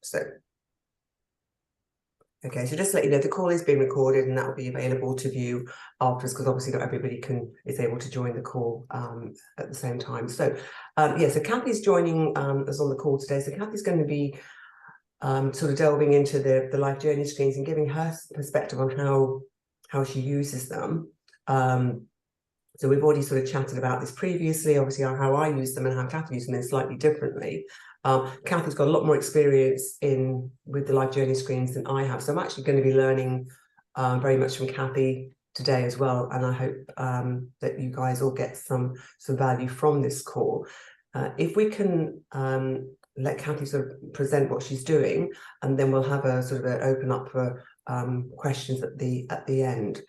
So, okay, so just to let you know, the call is being recorded and that will be available to view afterwards, because obviously not everybody is able to join the call at the same time. So, yeah, so Cathy's joining us on the call today. So Cathy's going to be sort of delving into the life journey screens and giving her perspective on how she uses them. So we've already sort of chatted about this previously, obviously how I use them and how Cathy uses them slightly differently. Cathy's got a lot more experience with the life journey screens than I have. So I'm actually going to be learning very much from Cathy today as well. And I hope that you guys all get some value from this call. If we can let Cathy sort of present what she's doing, and then we'll have a sort of an open up for questions at the end.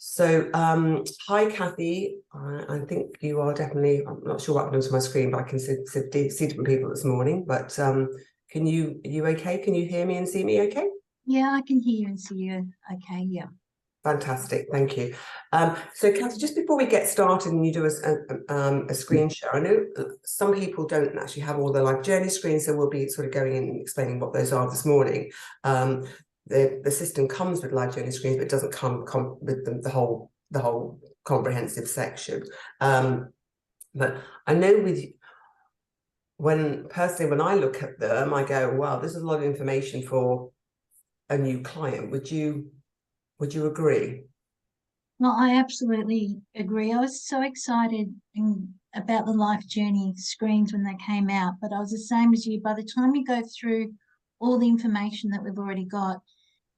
So, hi, Cathy. I think you are definitely, I'm not sure what happened to my screen, but I can see different people this morning. But are you okay? Can you hear me and see me okay? Yeah, I can hear you and see you. Okay, yeah. Fantastic, thank you. So, Cathy, just before we get started and you do a screen share, I know some people don't actually have all the life journey screens, so we'll be sort of going in and explaining what those are this morning. The system comes with live journey screens, but it doesn't come with the whole comprehensive section. But I know when I look at them, I go, wow, this is a lot of information for a new client. Would you agree? Well, I absolutely agree. I was so excited about the life journey screens when they came out, but I was the same as you. By the time you go through all the information that we've already got,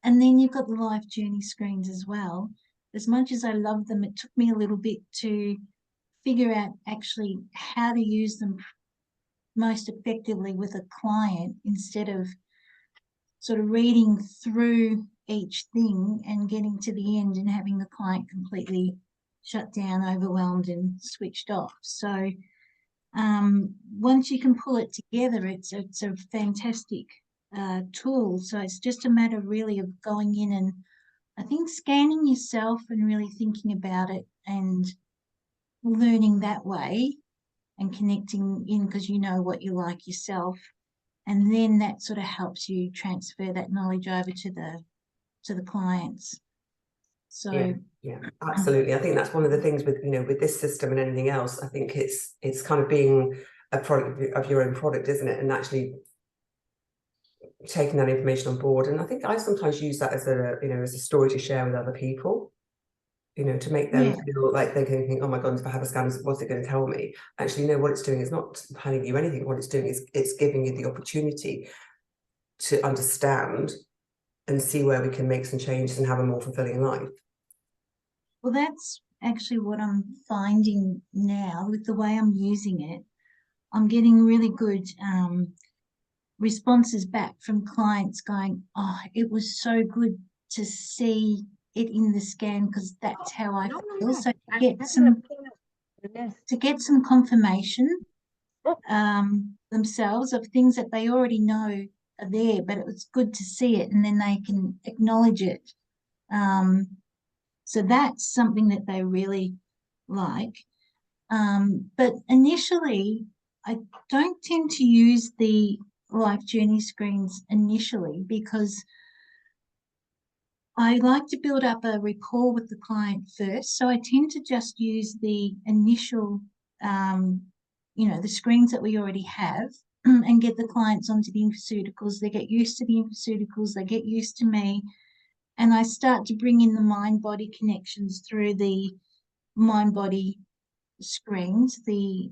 and then you've got the life journey screens as well, as much as I love them, it took me a little bit to figure out actually how to use them most effectively with a client instead of sort of reading through each thing and getting to the end and having the client completely shut down, overwhelmed, and switched off. So once you can pull it together, it's a fantastic tool. So it's just a matter really of going in and I think scanning yourself and really thinking about it and learning that way and connecting in because you know what you like yourself. And then that sort of helps you transfer that knowledge over to the clients. So yeah, absolutely. I think that's one of the things with this system and anything else. I think it's kind of being a product of your own product, isn't it? And actually taking that information on board. And I think I sometimes use that as a story to share with other people. To make them feel like they can think, oh my God, if I have a scan, what's it going to tell me? Actually, what it's doing is not telling you anything. What it's doing is it's giving you the opportunity to understand and see where we can make some changes and have a more fulfilling life. Well, that's actually what I'm finding now with the way I'm using it. I'm getting really good responses back from clients going, oh, it was so good to see it in the scan because that's how I feel. So to get some confirmation themselves of things that they already know are there, but it was good to see it and then they can acknowledge it. So that's something that they really like. But initially, I don't tend to use the life journey screens initially because I like to build up a rapport with the client first. So I tend to just use the initial, the screens that we already have and get the clients onto the infoceuticals. They get used to the infoceuticals, they get used to me. And I start to bring in the mind-body connections through the mind-body screens, through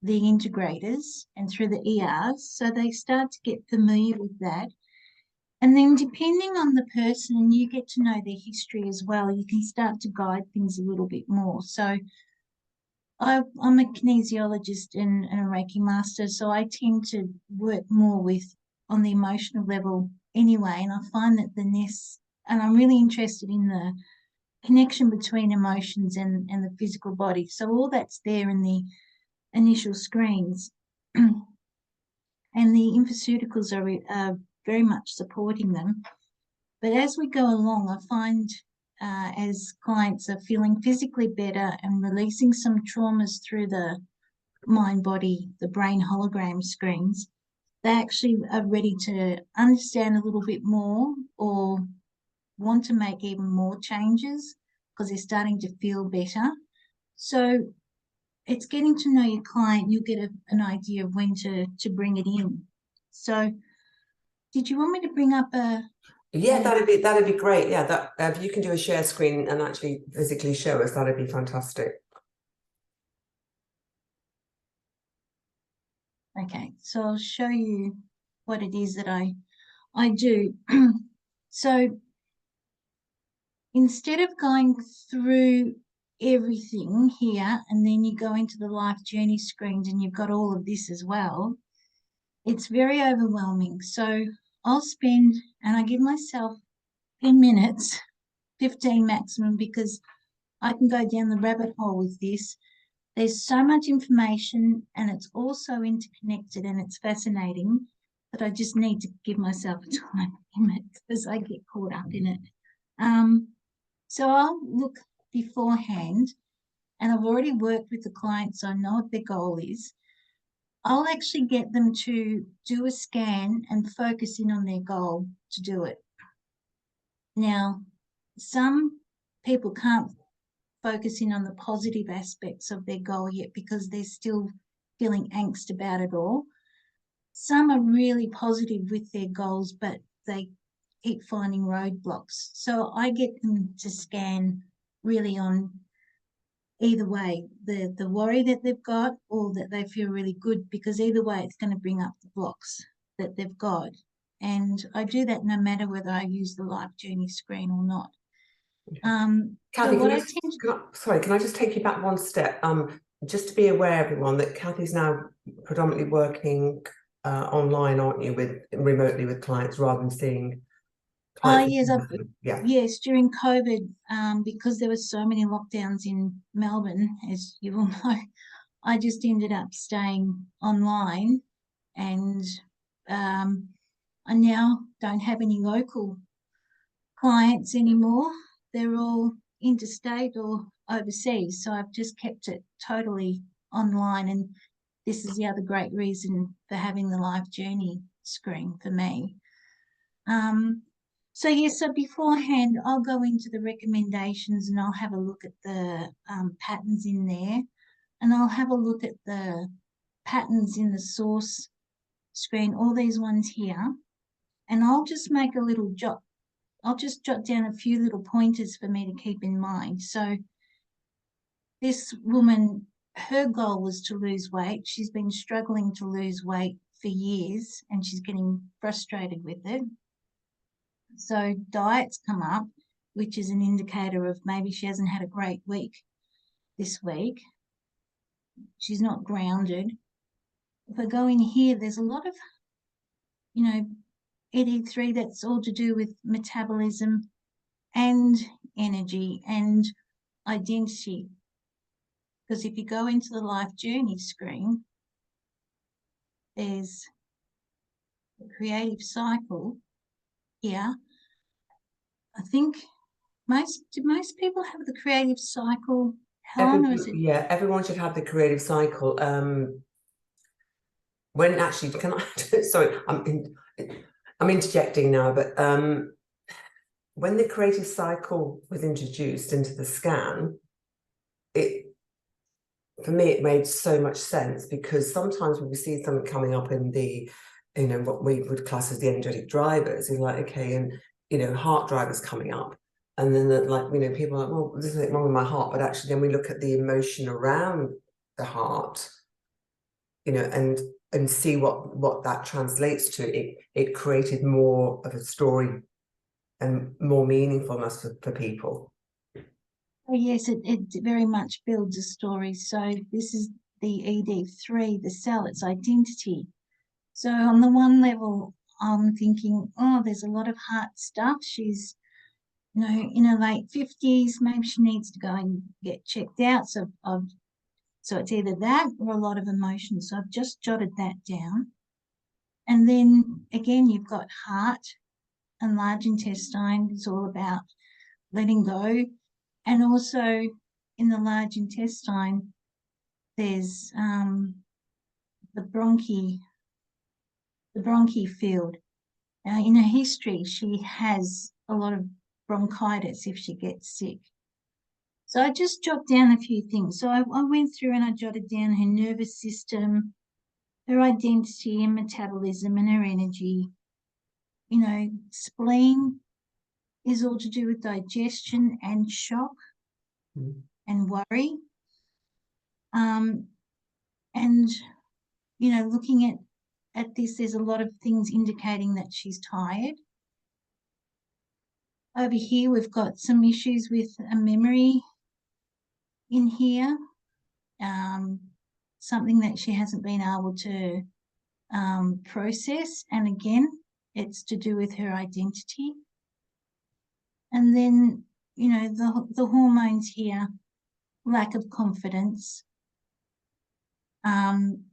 the integrators and through the ERs. So they start to get familiar with that. And then depending on the person, you get to know their history as well. You can start to guide things a little bit more. So I'm a kinesiologist and a Reiki master, so I tend to work more on the emotional level anyway. And I find that the NES, and I'm really interested in the connection between emotions and the physical body. So all that's there in the initial screens. And the infoceuticals are very much supporting them. But as we go along, I find as clients are feeling physically better and releasing some traumas through the mind body, the brain hologram screens, they actually are ready to understand a little bit more or want to make even more changes because they're starting to feel better. So it's getting to know your client. You'll get an idea of when to bring it in. So did you want me to bring up Yeah, that'd be great. Yeah, that if you can do a share screen and actually physically show us, that'd be fantastic. Okay, so I'll show you what it is that I do. So instead of going through everything here and then you go into the life journey screens and you've got all of this as well, it's very overwhelming. So I'll spend, and I give myself 10 minutes, 15 maximum, because I can go down the rabbit hole with this. There's so much information and it's all so interconnected and it's fascinating that I just need to give myself a time limit because I get caught up in it. So I'll look beforehand, and I've already worked with the client, so I know what their goal is. I'll actually get them to do a scan and focus in on their goal to do it. Now, some people can't focus in on the positive aspects of their goal yet because they're still feeling angst about it all. Some are really positive with their goals, but they keep finding roadblocks. So I get them to scan really on either way, the worry that they've got or that they feel really good, because either way it's going to bring up the blocks that they've got. And I do that no matter whether I use the life journey screen or not. Cathy, so what I tend to sorry, can I just take you back one step? Just to be aware, everyone, that Cathy's now predominantly working online, aren't you, with remotely with clients rather than seeing clients? yes, Yeah. yes, during COVID, because there were so many lockdowns in Melbourne, as you all know, I just ended up staying online, and I now don't have any local clients anymore. They're all interstate or overseas. So I've just kept it totally online. And this is the other great reason for having the life journey screen for me. So yes, so beforehand, I'll go into the recommendations and I'll have a look at the patterns in there, and I'll have a look at the patterns in the source screen, all these ones here, and I'll just make a little jot. I'll just jot down a few little pointers for me to keep in mind. So this woman, her goal was to lose weight. She's been struggling to lose weight for years and she's getting frustrated with it. So diets come up, which is an indicator of maybe she hasn't had a great week this week. She's not grounded. If I go in here, there's a lot of, ED3 that's all to do with metabolism and energy and identity. Because if you go into the life journey screen, there's the creative cycle here. I think do most people have the creative cycle, Helen, or is it? Yeah, everyone should have the creative cycle. When actually, can I? Sorry, I'm interjecting now, but when the creative cycle was introduced into the scan, for me it made so much sense, because sometimes when we see something coming up in the, what we would class as the energetic drivers, is like, okay, and heart drivers coming up. And then people are like, well, there's nothing wrong with my heart, but actually then we look at the emotion around the heart, and see what that translates to. It created more of a story and more meaningfulness for people. Oh, yes, it very much builds a story. So this is the ED3, the cell, its identity. So on the one level, I'm thinking, oh, there's a lot of heart stuff. She's, in her late 50s, maybe she needs to go and get checked out. So it's either that or a lot of emotion. So I've just jotted that down. And then again, you've got heart and large intestine. It's all about letting go. And also in the large intestine, there's the bronchi field. In her history, she has a lot of bronchitis if she gets sick. So I just jotted down a few things. So I went through and I jotted down her nervous system, her identity and metabolism and her energy. Spleen is all to do with digestion and shock and worry. And, looking at this, there's a lot of things indicating that she's tired. Over here, we've got some issues with a memory in here, something that she hasn't been able to process. And again, it's to do with her identity. And then, the hormones here, lack of confidence, and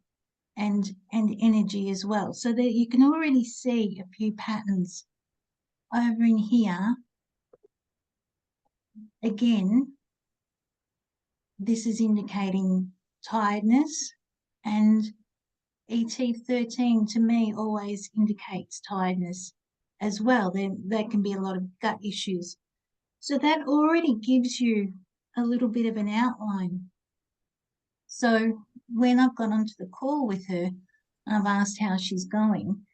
energy as well. So that you can already see a few patterns over in here. Again, this is indicating tiredness, and ET13 to me always indicates tiredness as well. There can be a lot of gut issues. So that already gives you a little bit of an outline. So when I've gone onto the call with her, I've asked how she's going.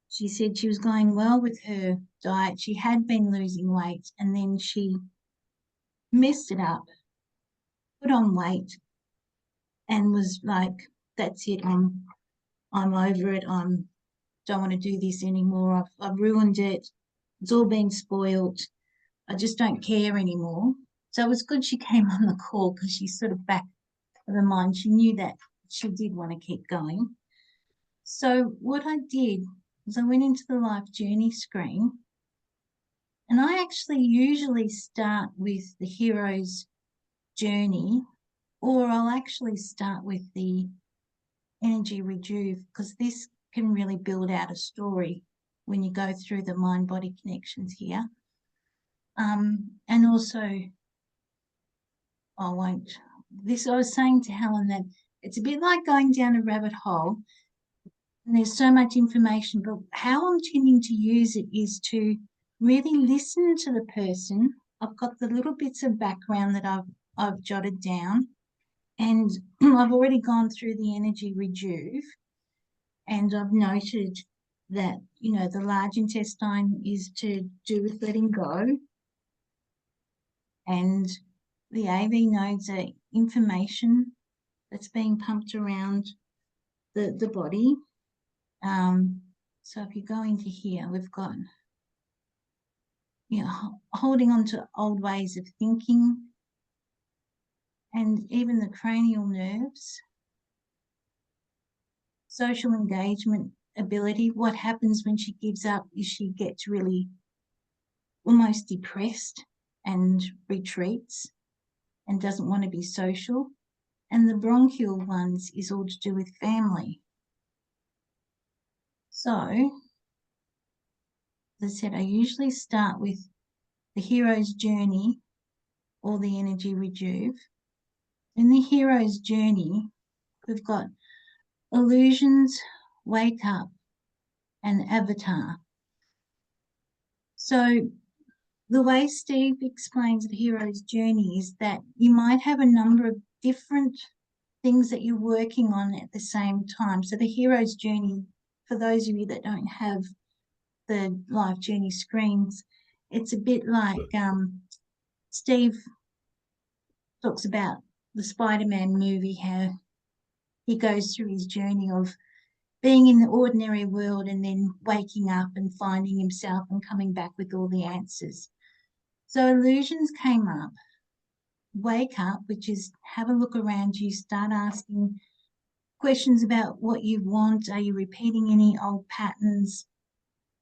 She said she was going well with her diet. She had been losing weight, and then she messed it up, put on weight, and was like, that's it, I'm over it, don't want to do this anymore, I've ruined it, it's all been spoiled, I just don't care anymore. So it was good she came on the call, because she's sort of back of her mind. She knew that she did want to keep going. So what I did was I went into the life journey screen, and I actually usually start with the hero's journey, or I'll actually start with the energy rejuve, because this can really build out a story when you go through the mind-body connections here. And also, I was saying to Helen that it's a bit like going down a rabbit hole, and there's so much information, but how I'm tending to use it is to really listen to the person. I've got the little bits of background that I've jotted down, and I've already gone through the energy rejuve, and I've noted that, the large intestine is to do with letting go, and the AV nodes are information that's being pumped around the body. So if you go into here, we've got, holding on to old ways of thinking, and even the cranial nerves, social engagement ability. What happens when she gives up is she gets really almost depressed and retreats and doesn't want to be social. And the bronchial ones is all to do with family. So, as I said, I usually start with the hero's journey or the energy rejuve. In the hero's journey, we've got illusions, wake up, and avatar. So the way Steve explains the hero's journey is that you might have a number of different things that you're working on at the same time. So the hero's journey, for those of you that don't have the life journey screens, it's a bit like Steve talks about the Spider-Man movie, how he goes through his journey of being in the ordinary world and then waking up and finding himself and coming back with all the answers. So illusions came up. Wake up, which is have a look around you, start asking questions about what you want. Are you repeating any old patterns?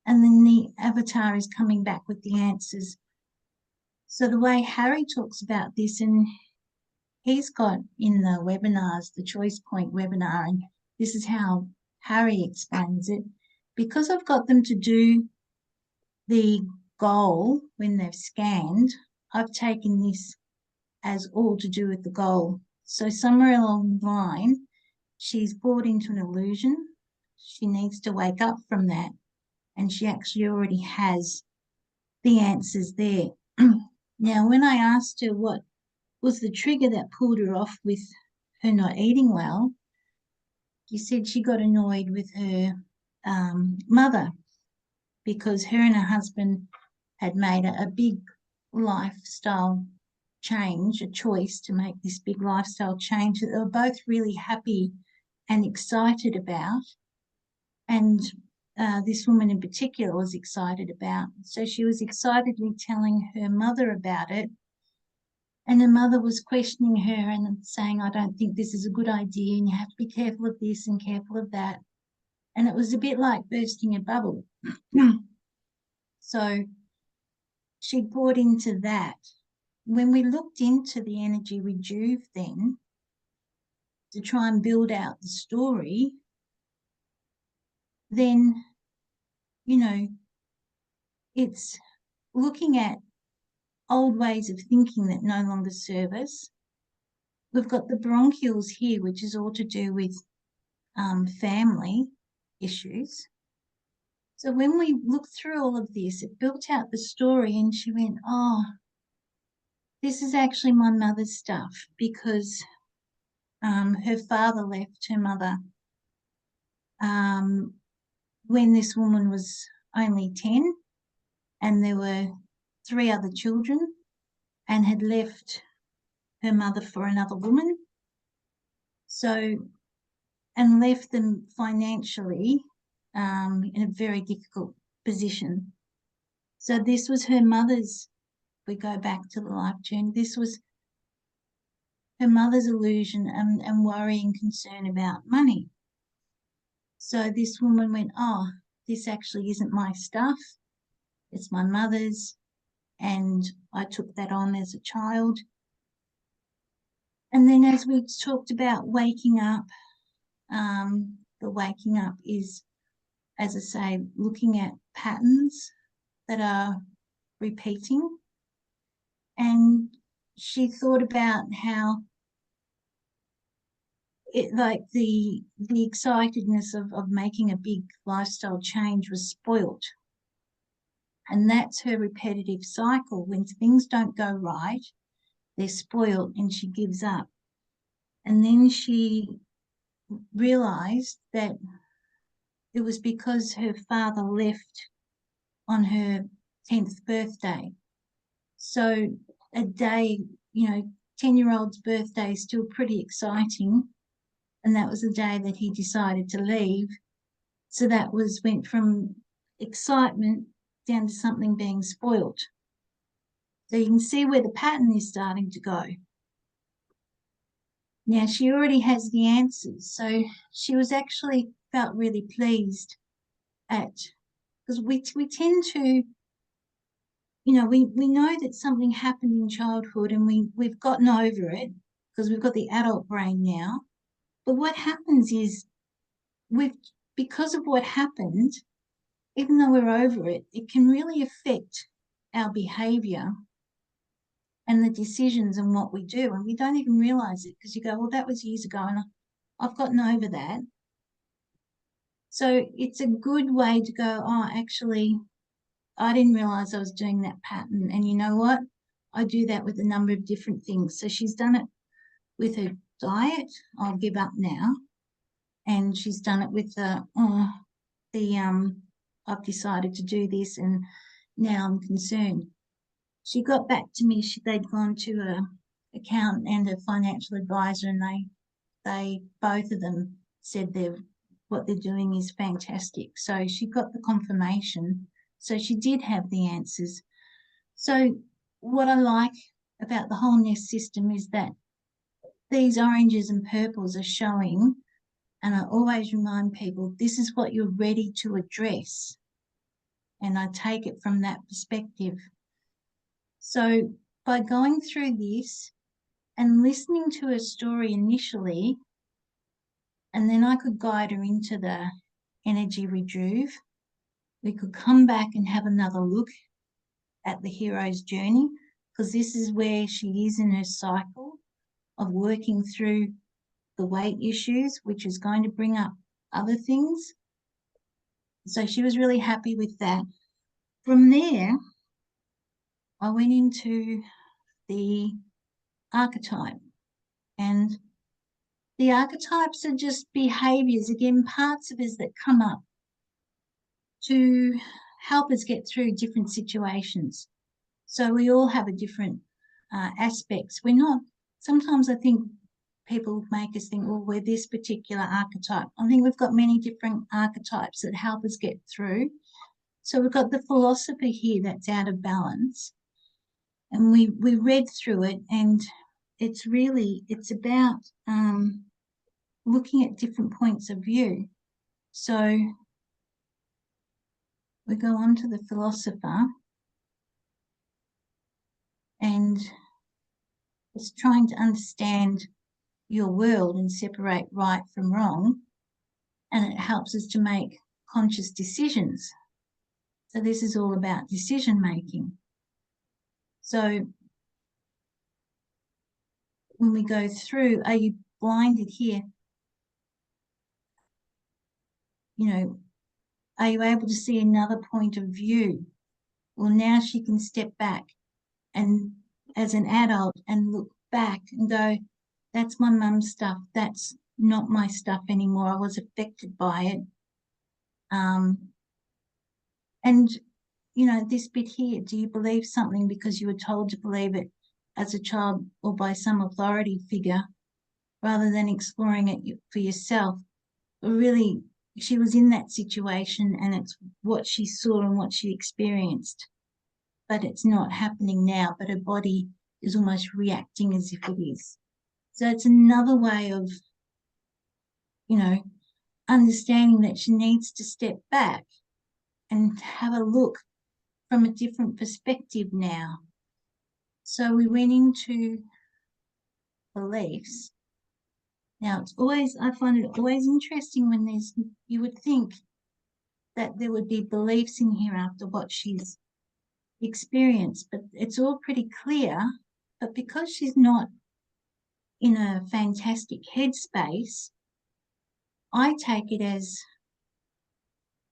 And then the avatar is coming back with the answers. So the way Harry talks about this, and he's got in the webinars, the Choice Point webinar, and this is how Harry explains it. Because I've got them to do the goal when they've scanned, I've taken this as all to do with the goal. So somewhere along the line, she's bought into an illusion. She needs to wake up from that. And she actually already has the answers there. Now, when I asked her what was the trigger that pulled her off with her not eating well, she said she got annoyed with her mother because her and her husband had made a big lifestyle change, a choice to make this big lifestyle change that they were both really happy and excited about. And this woman in particular was excited about. So she was excitedly telling her mother about it. And her mother was questioning her and saying, I don't think this is a good idea, and you have to be careful of this and careful of that. And it was a bit like bursting a bubble. So she bought into that. When we looked into the energy rejuve then to try and build out the story, then, you know, it's looking at old ways of thinking that no longer serve us. We've got the bronchials here, which is all to do with family issues. So when we looked through all of this, it built out the story, and she went, oh, this is actually my mother's stuff, because her father left her mother when this woman was only 10, and there were 3 other children, and had left her mother for another woman. So, and left them financially in a very difficult position. So this was her mother's, we go back to the life journey, this was her mother's illusion and worry and concern about money. So this woman went, oh, this actually isn't my stuff, it's my mother's, and I took that on as a child. And then as we talked about waking up, the waking up is, as I say, looking at patterns that are repeating. And she thought about how it, like the excitedness of making a big lifestyle change was spoilt. And that's her repetitive cycle. When things don't go right, they're spoiled and she gives up. And then she realized that it was because her father left on her 10th birthday. So a day, 10-year-old's birthday is still pretty exciting. And that was the day that he decided to leave. So that went from excitement down to something being spoilt. So you can see where the pattern is starting to go. Now she already has the answers. So she was actually felt really pleased because we tend to, we know that something happened in childhood and we've gotten over it because we've got the adult brain now. But what happens is because of what happened, even though we're over it, it can really affect our behavior and the decisions and what we do. And we don't even realize it because you go, well, that was years ago and I've gotten over that. So it's a good way to go, oh, actually, I didn't realize I was doing that pattern. And you know what? I do that with a number of different things. So she's done it with her diet. I'll give up now. And she's done it with I've decided to do this and now I'm concerned. She got back to me. They'd gone to an accountant and a financial advisor, and they both of them said what they're doing is fantastic. So she got the confirmation. So she did have the answers. So what I like about the whole NES system is that these oranges and purples are showing, and I always remind people, this is what you're ready to address. And I take it from that perspective. So by going through this and listening to her story initially, and then I could guide her into the energy rejuve, we could come back and have another look at the hero's journey, because this is where she is in her cycle. of working through the weight issues, which is going to bring up other things. So she was really happy with that. From there, I went into the archetype, and the archetypes are just behaviors, again, parts of us that come up to help us get through different situations. So we all have a different aspects. We're not, sometimes I think people make us think, well, we're this particular archetype. I think we've got many different archetypes that help us get through. So we've got the philosopher here that's out of balance. And we read through it, and it's about looking at different points of view. So we go on to the philosopher, and it's trying to understand your world and separate right from wrong, and it helps us to make conscious decisions. So this is all about decision making. So when we go through, are you blinded here? You know, are you able to see another point of view? Well, now she can step back and as an adult and look back and go, that's my mum's stuff. That's not my stuff anymore. I was affected by it. And, you know, this bit here, do you believe something because you were told to believe it as a child or by some authority figure rather than exploring it for yourself? But really, she was in that situation, and it's what she saw and what she experienced. But it's not happening now, but her body is almost reacting as if it is. So it's another way of, you know, understanding that she needs to step back and have a look from a different perspective now. So we went into beliefs. Now it's always, I find it always interesting when there's, you would think that there would be beliefs in here after what she's experienced, but it's all pretty clear. But because she's not in a fantastic headspace, I take it as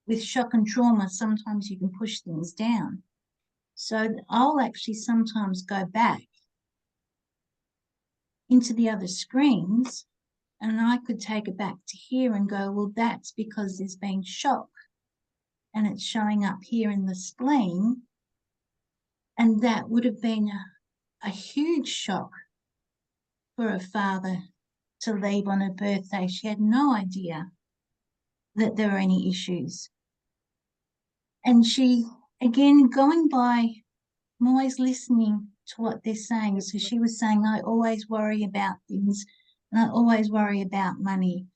with shock and trauma, sometimes you can push things down. So I'll actually sometimes go back into the other screens, and I could take it back to here and go, well, that's because there's been shock and it's showing up here in the spleen. And that would have been a huge shock for a father to leave on her birthday. She had no idea that there were any issues. And she, again, going by, I'm always listening to what they're saying. So she was saying, I always worry about things, and I always worry about money.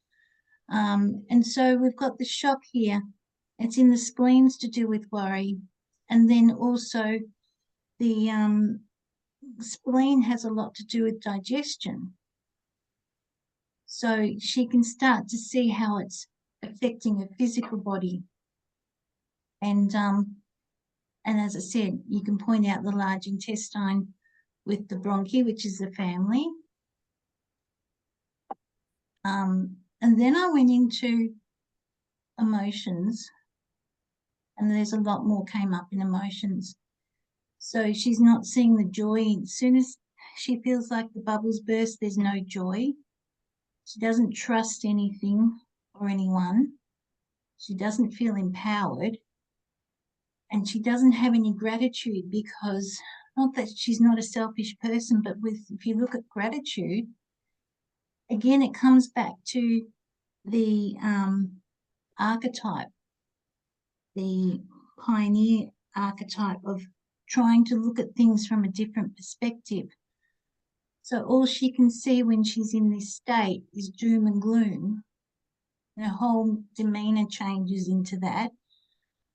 And so we've got the shock here. It's in the spleens to do with worry. And then also the spleen has a lot to do with digestion. So she can start to see how it's affecting her physical body. And as I said, you can point out the large intestine with the bronchi, which is the family. And then I went into emotions, and there's a lot more came up in emotions. So she's not seeing the joy. As soon as she feels like the bubbles burst, there's no joy. She doesn't trust anything or anyone. She doesn't feel empowered. And she doesn't have any gratitude, because not that she's not a selfish person, but if you look at gratitude, again, it comes back to the archetype, the pioneer archetype of trying to look at things from a different perspective. So all she can see when she's in this state is doom and gloom, and her whole demeanor changes into that.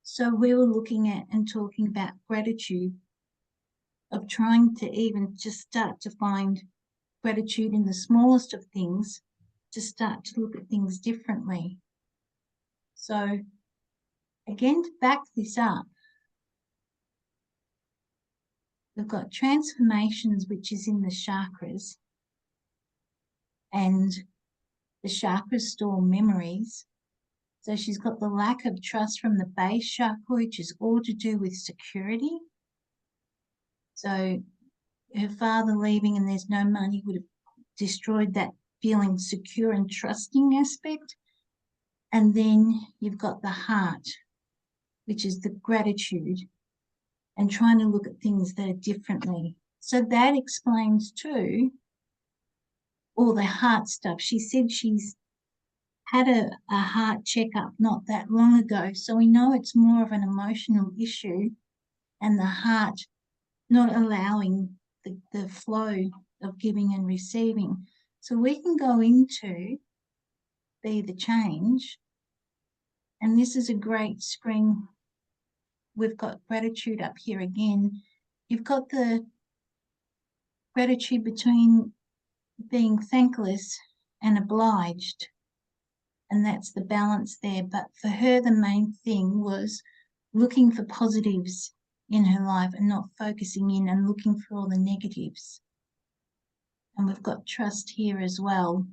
So we were looking at and talking about gratitude, of trying to even just start to find gratitude in the smallest of things, to start to look at things differently. So again, to back this up, we've got transformations, which is in the chakras. and the chakras store memories. So she's got the lack of trust from the base chakra, which is all to do with security. So her father leaving and there's no money would have destroyed that feeling secure and trusting aspect. And then you've got the heart, which is the gratitude and trying to look at things that are differently. So that explains too all the heart stuff. She said she's had a heart checkup not that long ago. So we know it's more of an emotional issue and the heart not allowing the flow of giving and receiving. So we can go into Be the Change. And this is a great screen. We've got gratitude up here again. You've got the gratitude between being thankless and obliged. And that's the balance there. But for her, the main thing was looking for positives in her life and not focusing in and looking for all the negatives. And we've got trust here as well.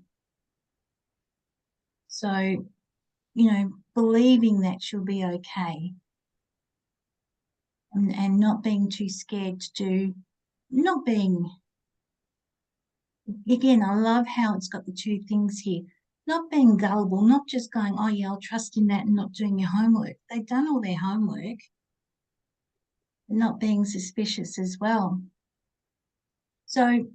So, believing that she'll be okay and not being too scared to do, not being, again, I love how it's got the two things here. Not being gullible, not just going, oh yeah, I'll trust in that and not doing your homework. They've done all their homework. Not being suspicious as well. So,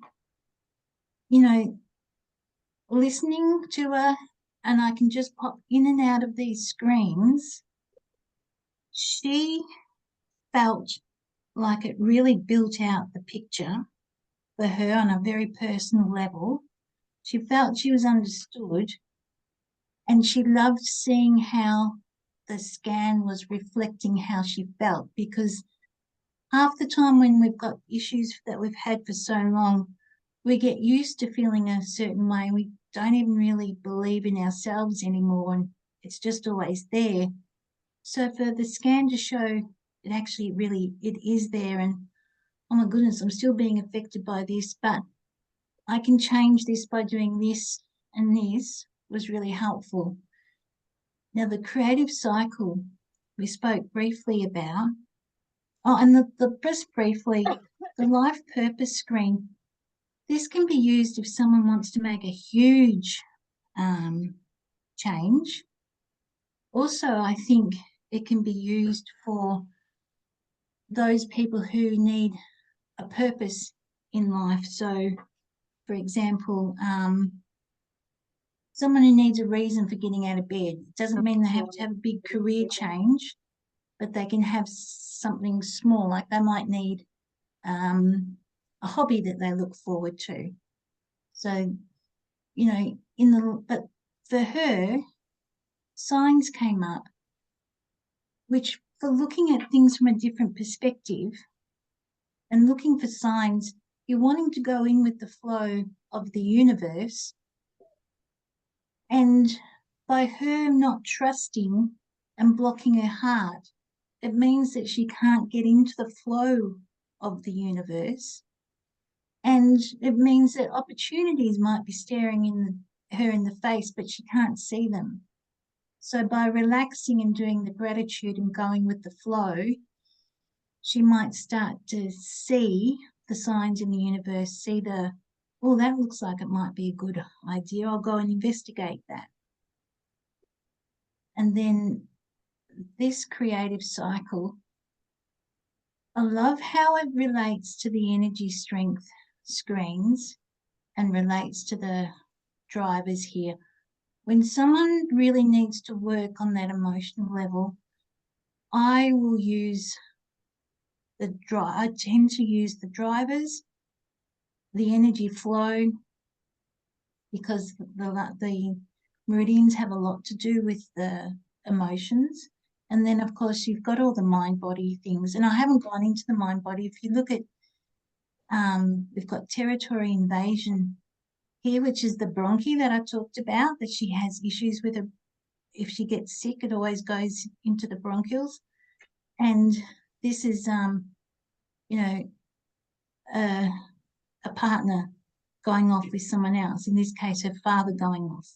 listening to her, and I can just pop in and out of these screens, she felt like it really built out the picture for her on a very personal level. She felt she was understood, and she loved seeing how the scan was reflecting how she felt, because half the time when we've got issues that we've had for so long, we get used to feeling a certain way. We don't even really believe in ourselves anymore, and it's just always there. So for the scan to show it actually really, it is there, and oh my goodness, I'm still being affected by this, but I can change this by doing this and this, was really helpful. Now the creative cycle we spoke briefly about. Oh, and just briefly, the life purpose screen. This can be used if someone wants to make a huge change. Also, I think it can be used for those people who need a purpose in life. So, for example, someone who needs a reason for getting out of bed. It doesn't mean they have to have a big career change, but they can have something small, like they might need a hobby that they look forward to. So, but for her, signs came up, which for looking at things from a different perspective and looking for signs, you're wanting to go in with the flow of the universe. And by her not trusting and blocking her heart, it means that she can't get into the flow of the universe. And it means that opportunities might be staring her in the face, but she can't see them. So by relaxing and doing the gratitude and going with the flow, she might start to see the signs in the universe, see oh, that looks like it might be a good idea. I'll go and investigate that. And then this creative cycle, I love how it relates to the energy strength screens and relates to the drivers here. When someone really needs to work on that emotional level, I tend to use the drivers, the energy flow, because the meridians have a lot to do with the emotions. And then, of course, you've got all the mind-body things. And I haven't gone into the mind-body. If you look at, we've got territory invasion here, which is the bronchi that I talked about, that she has issues with. If she gets sick, it always goes into the bronchioles. And this is, a partner going off with someone else, in this case, her father going off,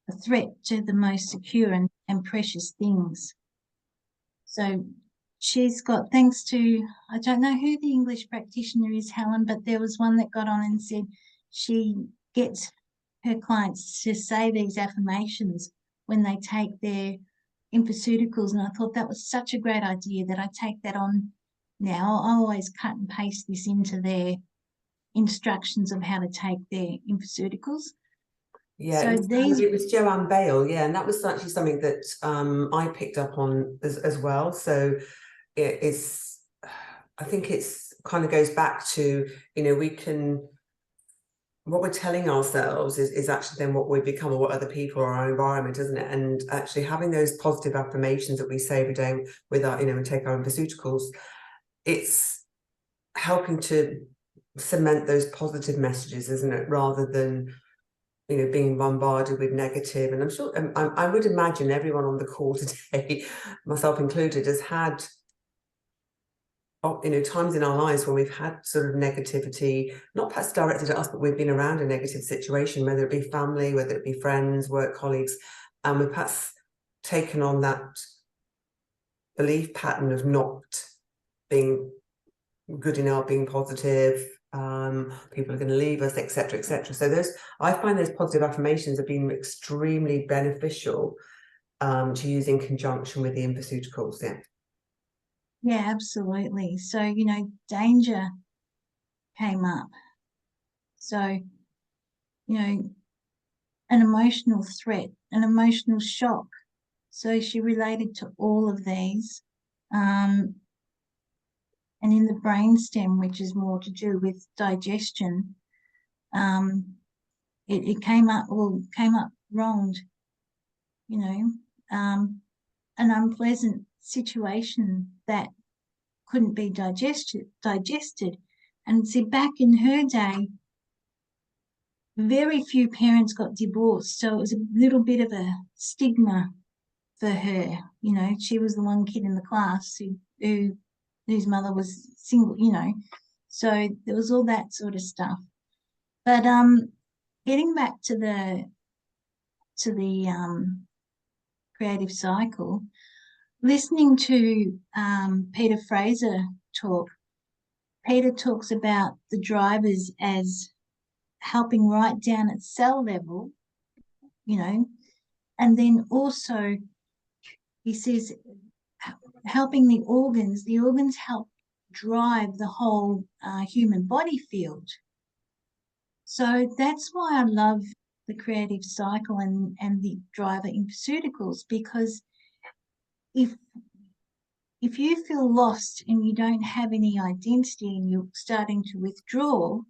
a threat to the most secure and precious things. So she's got, thanks to, I don't know who the English practitioner is, Helen, but there was one that got on and said she gets her clients to say these affirmations when they take their infoceuticals. And I thought that was such a great idea that I take that on now. I always cut and paste this into their instructions of how to take their infoceuticals. Yeah, so it was Joanne Bale, yeah, and that was actually something that I picked up on as well. So it's, I think it's kind of goes back to, you know, we can, what we're telling ourselves is actually then what we become, or what other people or our environment, isn't it? And actually having those positive affirmations that we say every day with our, you know, and take our infoceuticals, it's helping to cement those positive messages, isn't it? Rather than, you know, being bombarded with negative. And I'm sure, I would imagine everyone on the call today, myself included, has had, you know, times in our lives when we've had sort of negativity, not perhaps directed at us, but we've been around a negative situation, whether it be family, whether it be friends, work colleagues, and we've perhaps taken on that belief pattern of not being good enough, being positive, people are going to leave us, etc., etc. So those, I find those positive affirmations have been extremely beneficial to use in conjunction with the infoceuticals. Yeah, absolutely. So, you know, danger came up. So, you know, an emotional threat, an emotional shock. So she related to all of these. And in the brainstem, which is more to do with digestion, it came up wronged, you know, an unpleasant situation that couldn't be digested. And see, back in her day, very few parents got divorced, so it was a little bit of a stigma for her. You know, she was the one kid in the class whose mother was single, you know, so there was all that sort of stuff. But getting back to the creative cycle, listening to Peter Fraser talk, Peter talks about the drivers as helping right down at cell level, you know, and then also he says helping the organs help drive the whole human body field. So that's why I love the creative cycle and the driver infoceuticals, because if you feel lost and you don't have any identity and you're starting to withdraw,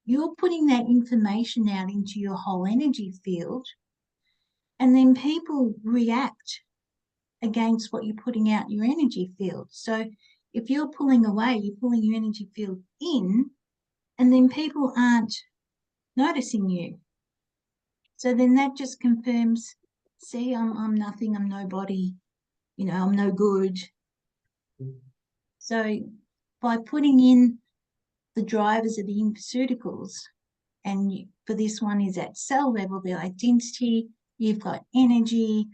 you're putting that information out into your whole energy field, and then people react against what you're putting out your energy field. So if you're pulling away, you're pulling your energy field in, and then people aren't noticing you. So then that just confirms, see, I'm nothing, I'm nobody, you know, I'm no good. So by putting in the drivers of the infoceuticals, and for this one is at cell level, the identity, you've got energy,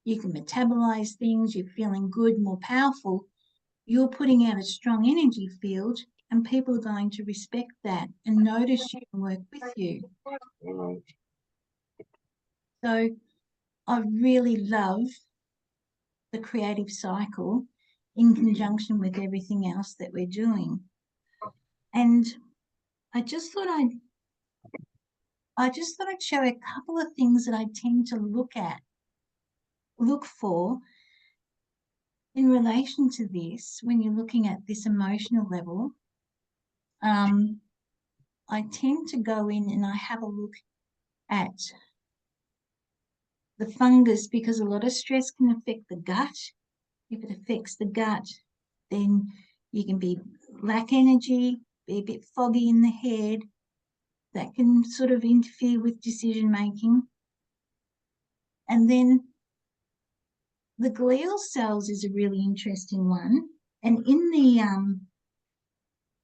you can metabolize things, you're feeling good, more powerful, you're putting out a strong energy field, and people are going to respect that and notice you and work with you. So I really love the creative cycle in conjunction with everything else that we're doing. And I just thought I'd show a couple of things that I tend to look for in relation to this when you're looking at this emotional level. I tend to go in and I have a look at the fungus, because a lot of stress can affect the gut. If it affects the gut, then you can lack energy, be a bit foggy in the head. That can sort of interfere with decision making. And then the glial cells is a really interesting one. And in the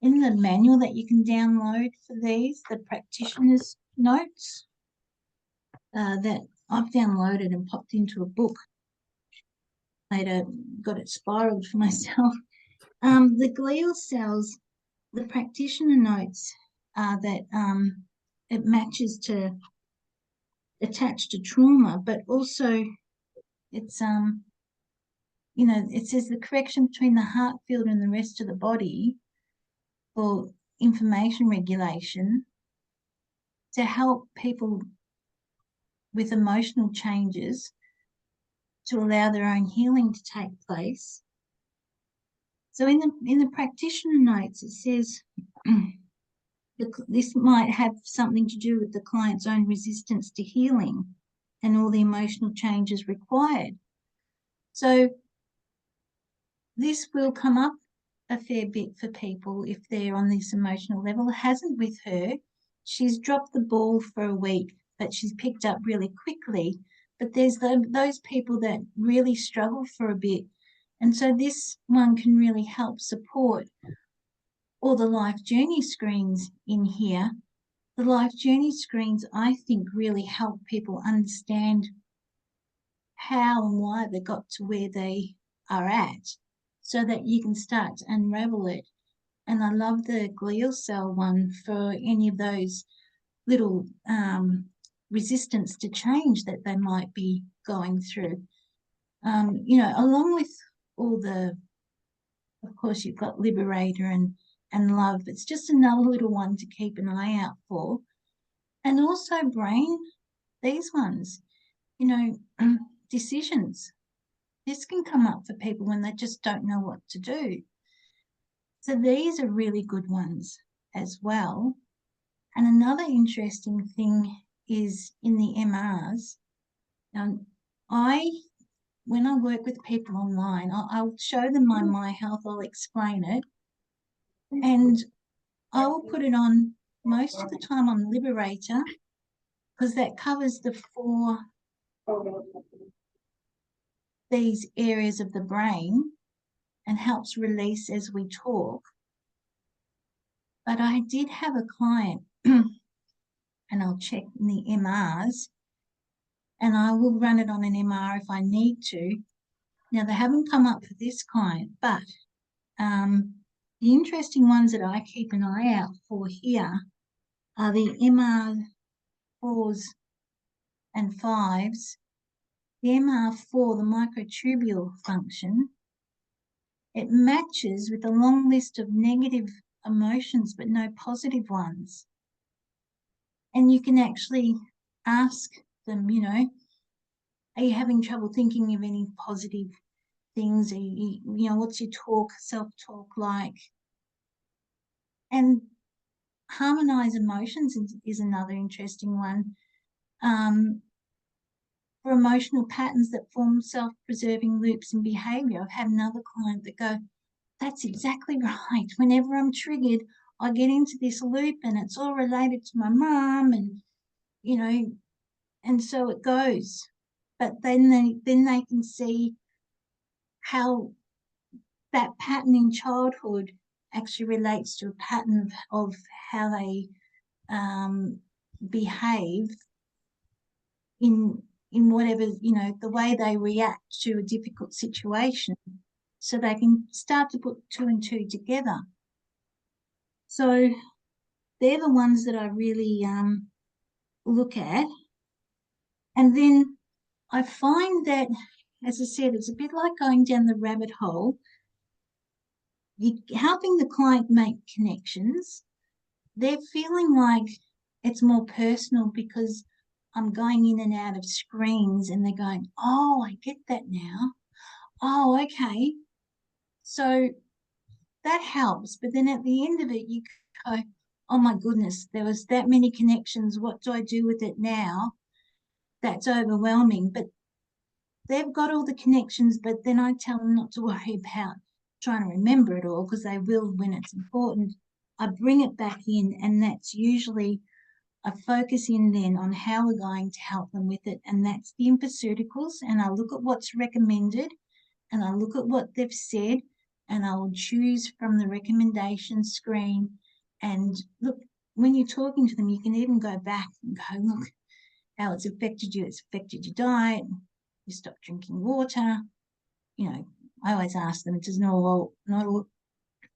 in the manual that you can download for these, the practitioner's notes that I've downloaded and popped into a book. Later got it spiraled for myself. The glial cells, the practitioner notes that it matches to attached to trauma, but also it's you know, it says the correction between the heart field and the rest of the body for information regulation to help people with emotional changes to allow their own healing to take place. So in the practitioner notes, it says this might have something to do with the client's own resistance to healing and all the emotional changes required. So this will come up a fair bit for people if they're on this emotional level. It hasn't with her. She's dropped the ball for a week, but she's picked up really quickly. But there's those people that really struggle for a bit. And so this one can really help support all the life journey screens in here. The life journey screens, I think, really help people understand how and why they got to where they are at so that you can start to unravel it. And I love the glial cell one for any of those little resistance to change that they might be going through. You know, along with all the, of course, you've got liberator and love. It's just another little one to keep an eye out for. And also brain, these ones, you know, decisions. This can come up for people when they just don't know what to do. So these are really good ones as well. And another interesting thing is in the MRs. When I work with people online, I'll show them my health, I'll explain it. And I will put it on most of the time on Liberator because that covers the 4 these areas of the brain and helps release as we talk. But I did have a client, and I'll check in the MRs, and I will run it on an MR if I need to. Now, they haven't come up for this client, but the interesting ones that I keep an eye out for here are the MR4s and 5s. The MR4, the microtubule function, it matches with a long list of negative emotions but no positive ones. And you can actually ask them, you know, are you having trouble thinking of any positive things? You know, what's your self-talk like? And harmonize emotions is another interesting one. For emotional patterns that form self-preserving loops in behaviour. I've had another client that go, that's exactly right. Whenever I'm triggered, I get into this loop and it's all related to my mum and, you know, and so it goes. But then they can see how that pattern in childhood actually relates to a pattern of how they behave in whatever, you know, the way they react to a difficult situation, so they can start to put 2 and 2 together. So they're the ones that I really look at. And then I find that, as I said, it's a bit like going down the rabbit hole. You're helping the client make connections. They're feeling like it's more personal because I'm going in and out of screens and they're going, oh, I get that now. Oh, okay. So that helps. But then at the end of it, you go, oh my goodness, there was that many connections. What do I do with it now? That's overwhelming. But they've got all the connections, but then I tell them not to worry about trying to remember it all because they will when it's important. I bring it back in, and that's usually I focus in then on how we're going to help them with it, and that's the infoceuticals, and I look at what's recommended and I look at what they've said and I will choose from the recommendation screen. And look, when you're talking to them, you can even go back and go, look, how it's affected you. It's affected your diet. You stop drinking water. You know, I always ask them, it is not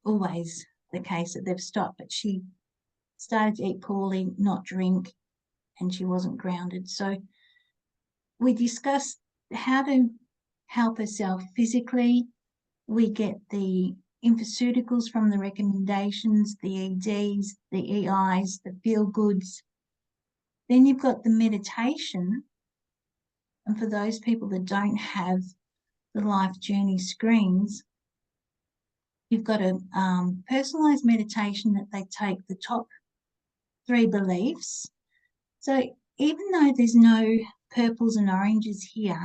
always the case that they've stopped, but she started to eat poorly, not drink, and she wasn't grounded. So we discussed how to help herself physically. We get the infoceuticals from the recommendations, the EDs, the EIs, the feel goods. Then you've got the meditation. And for those people that don't have the life journey screens, you've got a personalized meditation that they take the top 3 beliefs. So even though there's no purples and oranges here,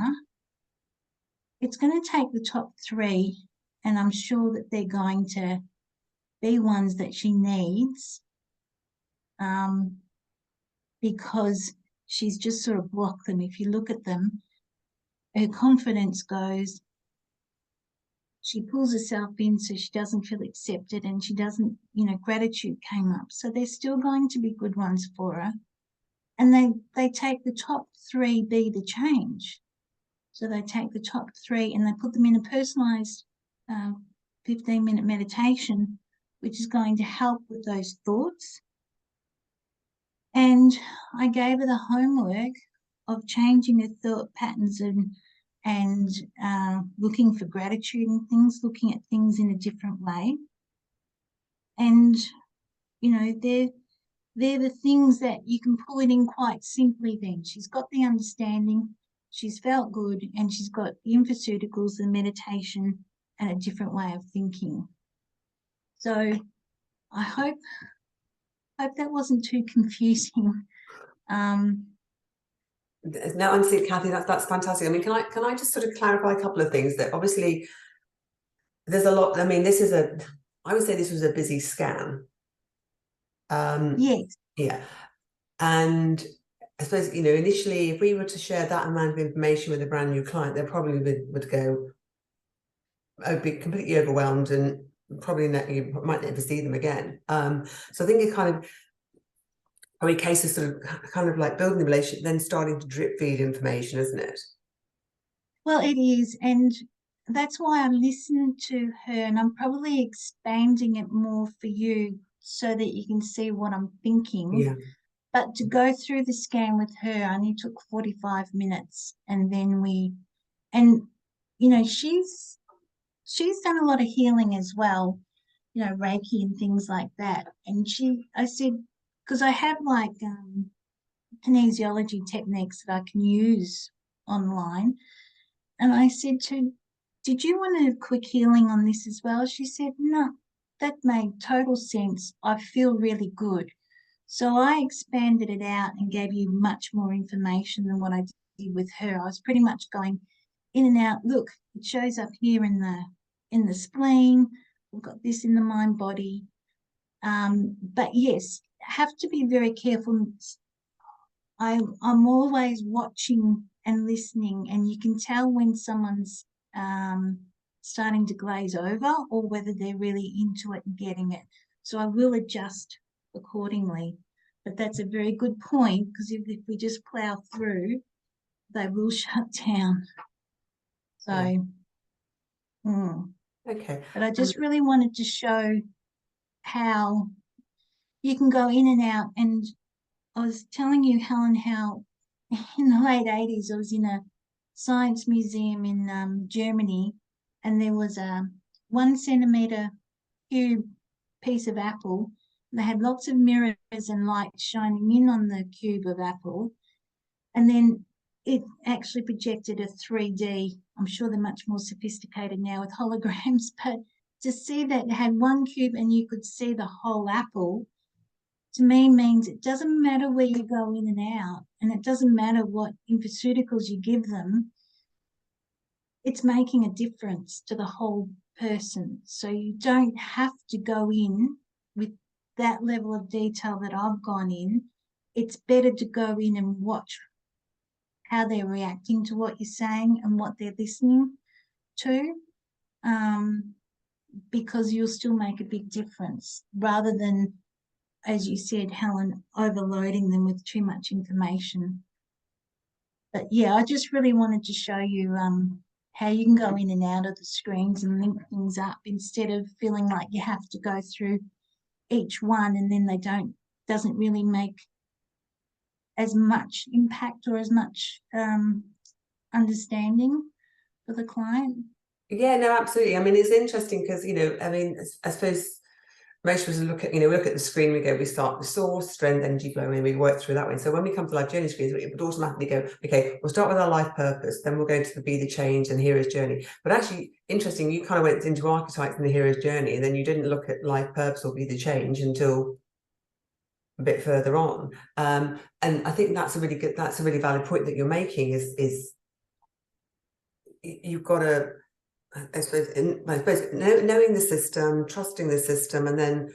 it's going to take the top 3, and I'm sure that they're going to be ones that she needs, because she's just sort of blocked them. If you look at them, her confidence goes, she pulls herself in so she doesn't feel accepted, and she doesn't, gratitude came up. So they're still going to be good ones for her. And they take the top 3 be the change. So they take the top 3 and they put them in a personalized 15-minute meditation, which is going to help with those thoughts. And I gave her the homework of changing her thought patterns and looking for gratitude and things, looking at things in a different way. And, they're the things that you can pull it in quite simply then. She's got the understanding, she's felt good, and she's got the infoceuticals, the meditation, and a different way of thinking. So I hope that wasn't too confusing. No, honestly, Cathy, that's fantastic. I mean, can I just sort of clarify a couple of things? That obviously there's a lot. I mean, I would say this was a busy scan. Yes. Yeah. And I suppose, initially, if we were to share that amount of information with a brand new client, they probably would go, be completely overwhelmed and probably you might never see them again. So I think it kind of, a case of sort of kind of like building the relationship, then starting to drip feed information, isn't it? Well, it is. And that's why I listened to her, and I'm probably expanding it more for you so that you can see what I'm thinking. Yeah. But to go through the scan with her only took 45 minutes. And then she's done a lot of healing as well, Reiki and things like that. And I said, because I have like kinesiology techniques that I can use online. And I said did you want a quick healing on this as well? She said, no, that made total sense. I feel really good. So I expanded it out and gave you much more information than what I did with her. I was pretty much going in and out. Look, it shows up here in the spleen. We've got this in the mind body. But yes, have to be very careful. I'm always watching and listening, and you can tell when someone's starting to glaze over or whether they're really into it and getting it. So I will adjust accordingly. But that's a very good point, because if we just plow through, they will shut down. So, Okay. But I just really wanted to show how you can go in and out. And I was telling you, Helen, how in the late 80s I was in a science museum in Germany, and there was a 1 centimeter cube piece of apple. They had lots of mirrors and lights shining in on the cube of apple, and then it actually projected a 3D. I'm sure they're much more sophisticated now with holograms, but to see that it had 1 cube and you could see the whole apple, to me means it doesn't matter where you go in and out, and it doesn't matter what infoceuticals you give them, it's making a difference to the whole person. So you don't have to go in with that level of detail that I've gone in. It's better to go in and watch how they're reacting to what you're saying and what they're listening to. because you'll still make a big difference, rather than, as you said, Helen, overloading them with too much information. But yeah, I just really wanted to show you how you can go in and out of the screens and link things up, instead of feeling like you have to go through each one and then doesn't really make as much impact or as much understanding for the client. Yeah, no, absolutely. I mean, it's interesting because, I mean, I suppose most of us look at, look at the screen, we start with source, strength, energy flow, and we work through that way. So when we come to life journey screens, it would automatically go, okay, we'll start with our life purpose, then we'll go to the be the change and hero's journey. But actually, interesting, you kind of went into archetypes and the hero's journey, and then you didn't look at life purpose or be the change until a bit further on. And I think that's a really valid point that you're making, is you've got to, I suppose knowing the system, trusting the system, and then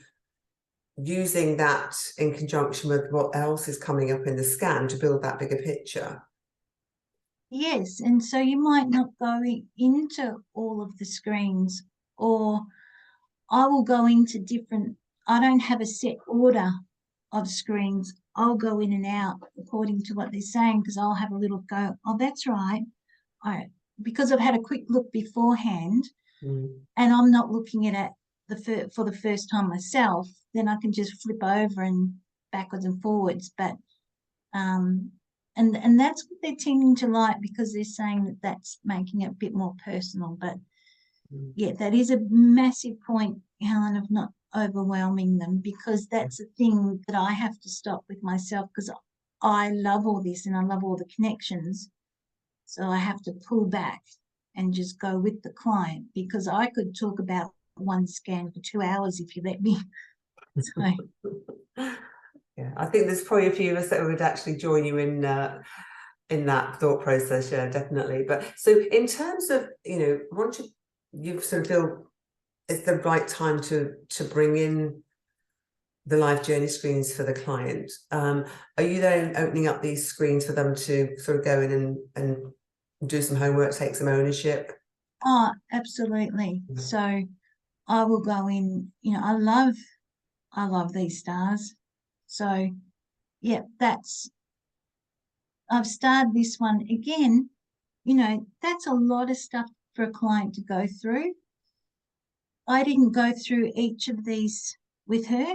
using that in conjunction with what else is coming up in the scan to build that bigger picture. Yes, and so you might not go into all of the screens, or I will go into different, I don't have a set order of screens. I'll go in and out according to what they're saying, because I'll have a little go, oh, that's right. Because I've had a quick look beforehand, and I'm not looking at it for the first time myself, then I can just flip over and backwards and forwards. But and that's what they're tending to like, because they're saying that that's making it a bit more personal. But yeah, that is a massive point, Helen, of not overwhelming them, because that's a thing that I have to stop with myself, because I love all this and I love all the connections. So I have to pull back and just go with the client, because I could talk about one scan for 2 hours if you let me. So. Yeah, I think there's probably a few of us that would actually join you in that thought process. Yeah, definitely. But so in terms of, once you sort of feel it's the right time to bring in the life journey screens for the client, are you then opening up these screens for them to sort of go in and do some homework, take some ownership? Oh, absolutely. So I will go in, I love these stars. So yeah, I've started this one again. That's a lot of stuff for a client to go through. I didn't go through each of these with her.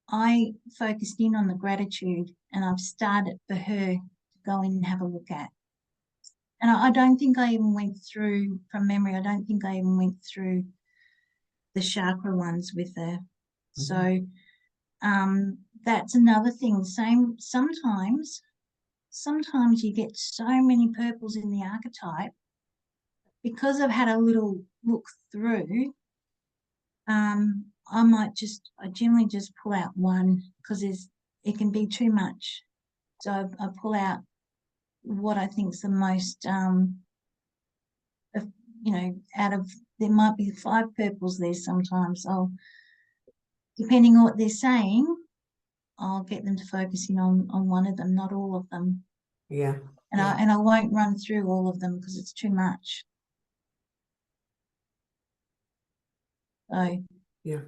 I focused in on the gratitude, and I've started for her to go in and have a look at. And I don't think I even went through, from memory, I don't think I even went through the chakra ones with her. So that's another thing. Sometimes you get so many purples in the archetype, because I've had a little look through. I generally just pull out one, because it can be too much. So I pull out what I think is the most, out of, there might be 5 purples there sometimes. Depending on what they're saying, I'll get them to focus in on one of them, not all of them. Yeah. And I won't run through all of them because it's too much. So yeah.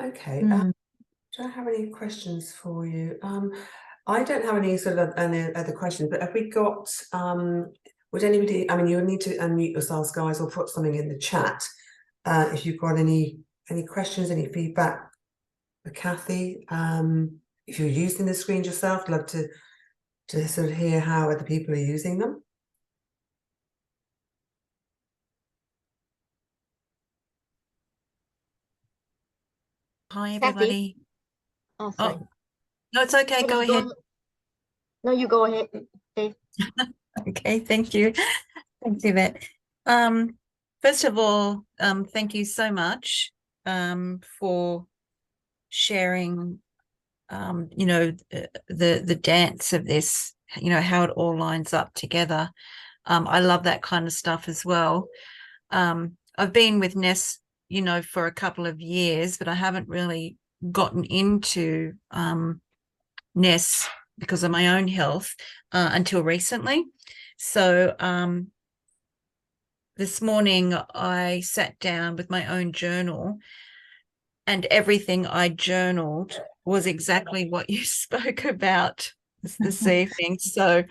Okay. Do I have any questions for you? I don't have any sort of any other questions, but have we got, would anybody, I mean, you'll need to unmute yourselves, guys, or put something in the chat if you've got any questions, any feedback for Cathy. If you're using the screen yourself, I'd love to sort of hear how other people are using them. Hi, everybody. Cathy? Oh, sorry. Oh, no, it's okay. Go ahead. No, you go ahead, Dave. Okay, thank you. Thanks, Yvette. First of all, thank you so much for sharing, the dance of this, how it all lines up together. I love that kind of stuff as well. I've been with NES, for a couple of years, but I haven't really gotten into NES because of my own health until recently. So this morning I sat down with my own journal, and everything I journaled was exactly what you spoke about this evening. So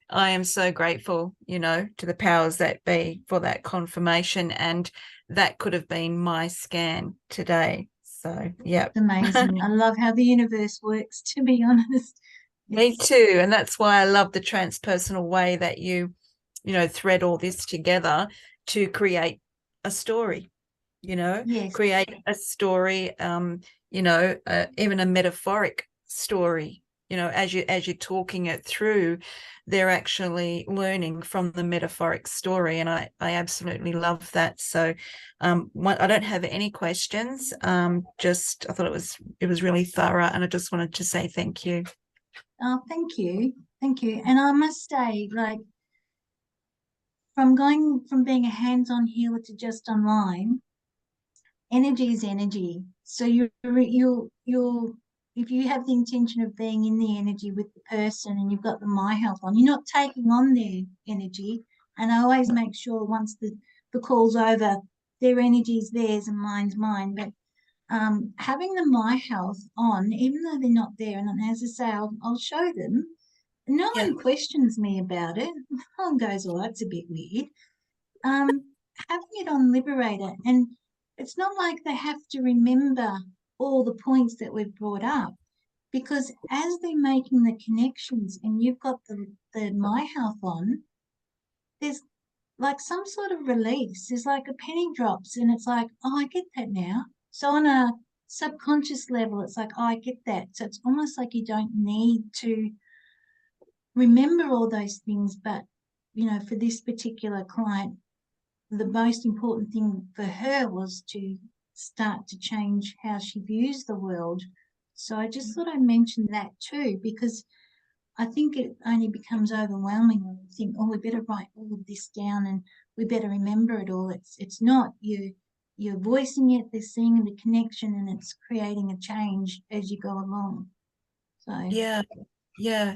I am so grateful, to the powers that be for that confirmation, and that could have been my scan today. So, yeah. It's amazing. I love how the universe works, to be honest. Me too. And that's why I love the transpersonal way that you thread all this together to create a story, Yes. create a story, even a metaphoric story, as you're talking it through, they're actually learning from the metaphoric story. And I absolutely love that. So I don't have any questions. Just I thought it was really thorough, and I just wanted to say thank you. Oh, thank you. Thank you. And I must say, like, from being a hands-on healer to just online, energy is energy. So you'll if you have the intention of being in the energy with the person and you've got the My Health on, you're not taking on their energy. And I always make sure once the call's over, their energy is theirs and mine's mine. But having the My Health on, even though they're not there, and as I say, I'll show them. No one questions me about it. No one goes, "Oh, that's a bit weird." Having it on Liberator, and it's not like they have to remember all the points that we've brought up, because as they're making the connections and you've got the My Health on, there's like some sort of release. There's like a penny drops, and it's like, oh, I get that now. So on a subconscious level, it's like, oh, I get that. So it's almost like you don't need to remember all those things, but for this particular client, the most important thing for her was to start to change how she views the world. So I just thought I'd mention that too, because I think it only becomes overwhelming when we think, oh, we better write all of this down and we better remember it all. It's not. You're voicing it, they're seeing the connection, and it's creating a change as you go along. So yeah,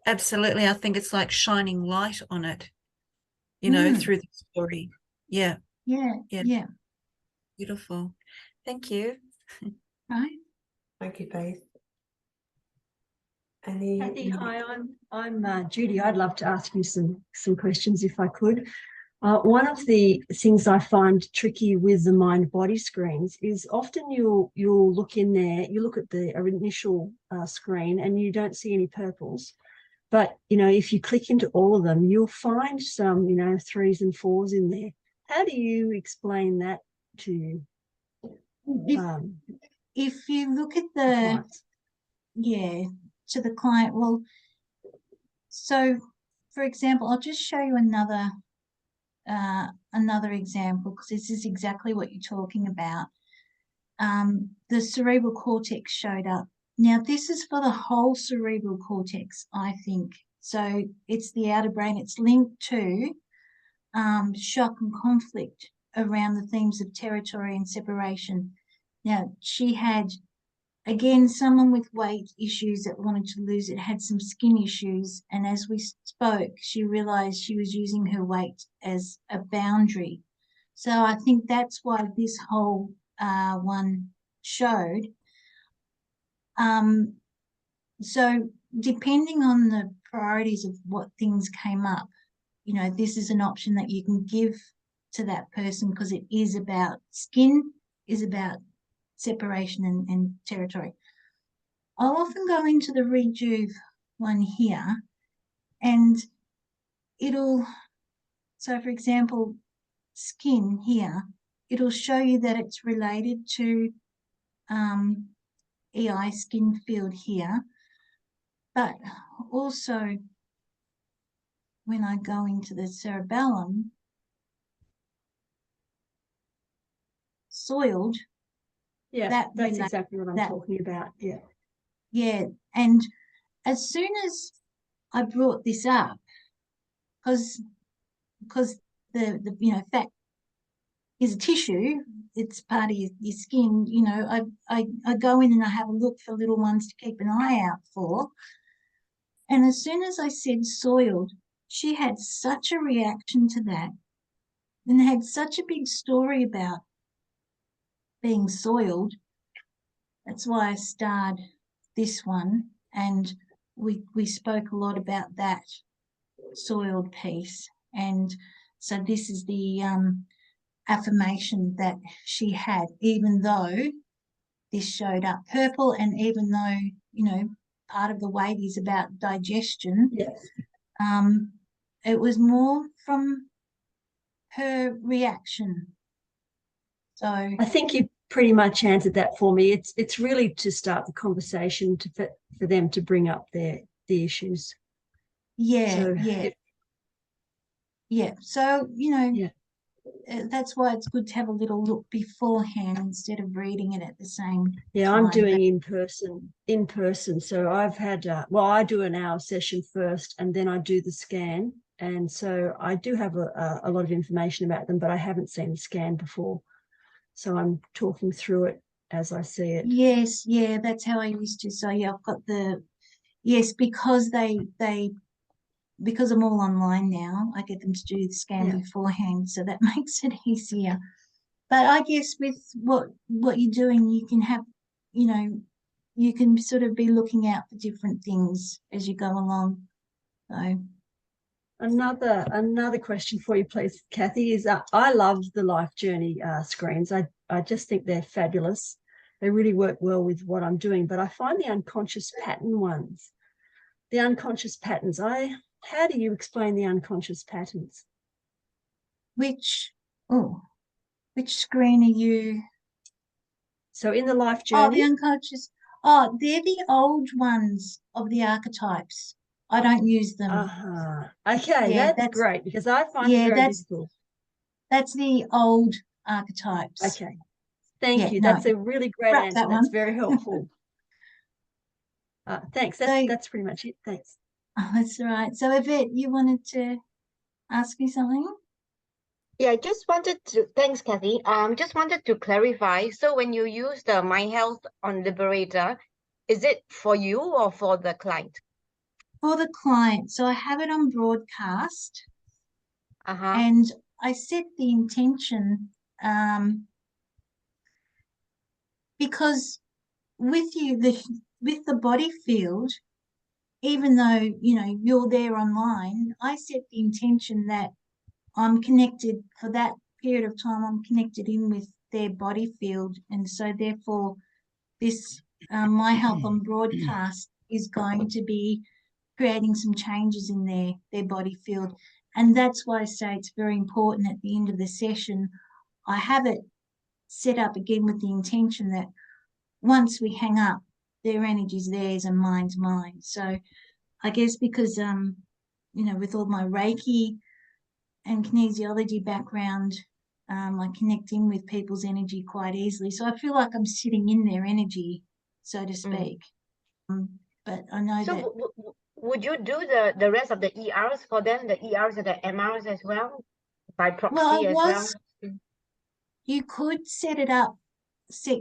absolutely. I think it's like shining light on it, through the story. Yeah. Beautiful. Thank you. Right. Thank you, Faith. Cathy, hi, I'm Judy. I'd love to ask you some questions if I could. One of the things I find tricky with the mind-body screens is often you'll look in there, you look at the initial screen and you don't see any purples. But, if you click into all of them, you'll find some, 3s and 4s in there. How do you explain that to if you look at the to the client? Well, so for example, I'll just show you another example, because this is exactly what you're talking about. The cerebral cortex showed up. Now, this is for the whole cerebral cortex, I think. So it's the outer brain. It's linked to shock and conflict around the themes of territory and separation. Now, she had, again, someone with weight issues that wanted to lose it, had some skin issues. And as we spoke, she realized she was using her weight as a boundary. So I think that's why this whole one showed. So depending on the priorities of what things came up, this is an option that you can give to that person, because it is about skin, is about separation and territory. I'll often go into the Rejuve one here, and so for example, skin here, it'll show you that it's related to EI skin field here. But also, when I go into the cerebellum, soiled. Yeah, that's exactly what I'm talking about. Yeah. Yeah, and as soon as I brought this up, because the fat is a tissue, it's part of your skin. I go in and I have a look for little ones to keep an eye out for. And as soon as I said soiled, she had such a reaction to that. and had such a big story about being soiled. That's why I starred this one, and we spoke a lot about that soiled piece. And so this is the affirmation that she had, even though this showed up purple, and even though, you know, part of the weight is about digestion, Yes. it was more from her reaction. So I think you pretty much answered that for me. It's really to start the conversation for them to bring up the issues. yeah, So yeah. So, you know, Yeah. That's why it's good to have a little look beforehand instead of reading it at the same Yeah, time. I'm doing in person. So I've had, well, I do an hour session first and then I do the scan. And so I do have a lot of information about them, but I haven't seen the scan before. So I'm talking through it as I see it. Yes, yeah, that's how I used to. So yeah, I've got yes, because because I'm all online now, I get them to do the scan Yeah. beforehand, so that makes it easier. But I guess with what you're doing, you can have, you know, you can sort of be looking out for different things as you go along. So Another question for you, please, Cathy, is I love the Life Journey screens. I just think they're fabulous. They really work well with what I'm doing, but I find the unconscious pattern ones, the unconscious patterns, how do you explain the unconscious patterns? which screen are you? So in the Life Oh, the Journey, unconscious. Oh, they're the old ones of the archetypes. I don't use them. okay, Yeah, that's great because I find it very difficult. That's the old archetypes. Okay, thank Yeah, you. no, That's a really great scrap answer. that That's one. very helpful. Thanks. That's pretty much it. Thanks. Oh, that's all right. So Yvette, you wanted to ask me something? Yeah, I just wanted to, thanks, Cathy. Just wanted to clarify. So when you use the My Health on Liberator, is it for you or for the client? For the client. So I have it on broadcast, Uh-huh. and I set the intention because with the body field, even though, you know, you're there online, I set the intention that I'm connected for that period of time. I'm connected in with their body field, and so therefore, this My Health on broadcast is going to be creating some changes in their body field, and that's why I say it's very important at the end of the session. I have it set up again with the intention that once we hang up, their energy's theirs and mine's mine. So I guess because you know, with all my Reiki and kinesiology background, I connect in with people's energy quite easily. So I feel like I'm sitting in their energy, so to speak. But I know So that. would you do the rest of the ERs for them, the ERs and the MRs as well, by proxy as well? You could set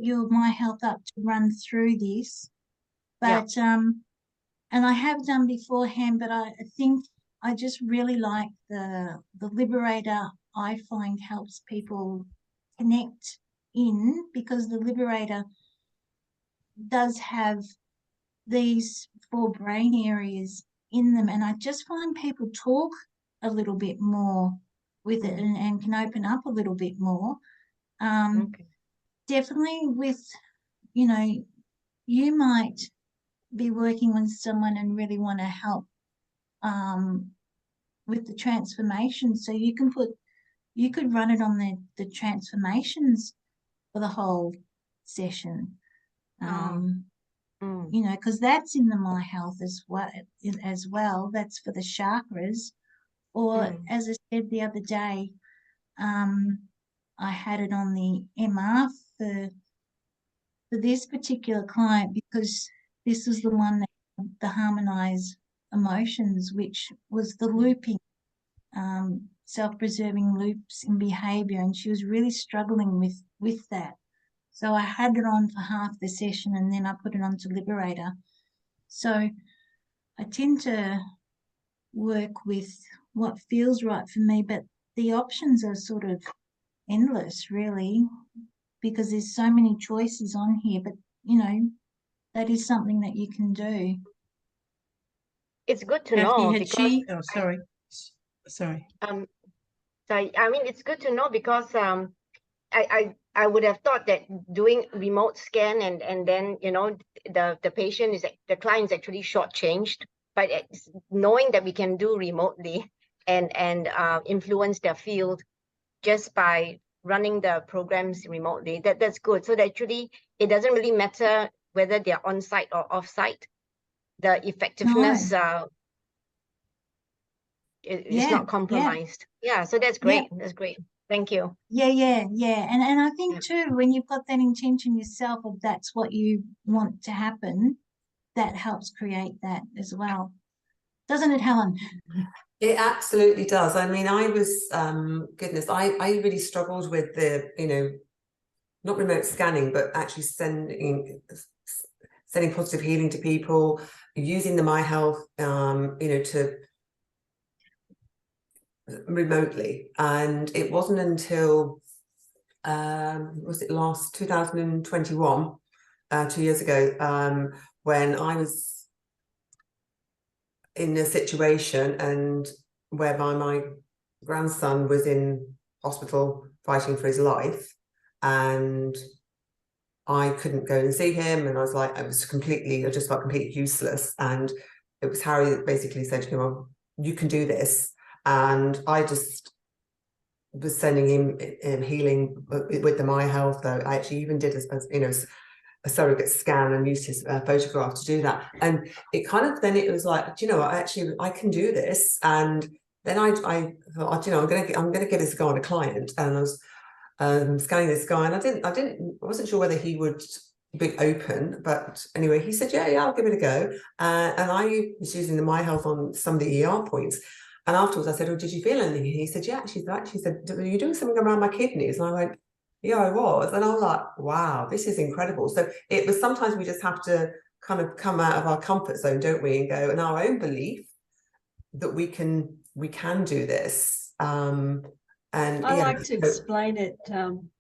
your My Health up to run through this, but and I have done beforehand, but I think I just really like the Liberator. I find helps people connect in, because the Liberator does have these 4 brain areas in them, and I just find people talk a little bit more with it and can open up a little bit more. Definitely with, you know, you might be working with someone and really want to help with the transformation, so you could run it on the transformations for the whole session. You know, because that's in the My Health as well. That's for the chakras. Or as I said the other day, I had it on the MR for this particular client, because this was the one that the harmonized emotions, which was the looping, self-preserving loops in behavior, and she was really struggling with that. So I had it on for half the session, and then I put it on to Liberator. So I tend to work with what feels right for me, but the options are sort of endless, really, because there's so many choices on here. But you know, that is something that you can do. It's good to Cathy, know had because she? Oh, sorry. Sorry. sorry, I mean it's good to know because I would have thought that doing remote scan and then the patient is the client is actually shortchanged, but knowing that we can do remotely and influence their field just by running the programs remotely, that's good. So that actually it doesn't really matter whether they're on site or off site. The effectiveness is Yeah, not compromised. Yeah, so that's great. That's great. Thank you. Yeah. And I think too, when you've got that intention yourself of that's what you want to happen, that helps create that as well. Doesn't it, Helen? It absolutely does. I mean, I was, goodness, I really struggled with the, not remote scanning, but actually sending positive healing to people, using the My Health, to remotely. And it wasn't until, was it last 2021, 2 years ago, when I was in a situation and whereby my grandson was in hospital fighting for his life, and I couldn't go and see him, and I just felt completely useless. And it was Harry that basically said to him, "Oh, you can do this." And I just was sending him healing with the My Health. Though I actually even did a surrogate scan and used his photograph to do that. And it kind of, then it was like, do you know what, actually I can do this. And then I thought, I'm gonna give this guy on a client. And I was scanning this guy, and I wasn't sure whether he would be open, but anyway, he said, yeah, I'll give it a go. And I was using the My Health on some of the ER points. And afterwards I said, oh, did you feel anything? He said, yeah. She said, are you doing something around my kidneys? And I went, yeah, I was. And I was like, wow, this is incredible. So it was, sometimes we just have to kind of come out of our comfort zone, don't we? And go, and our own belief that we can do this. And I like to explain it,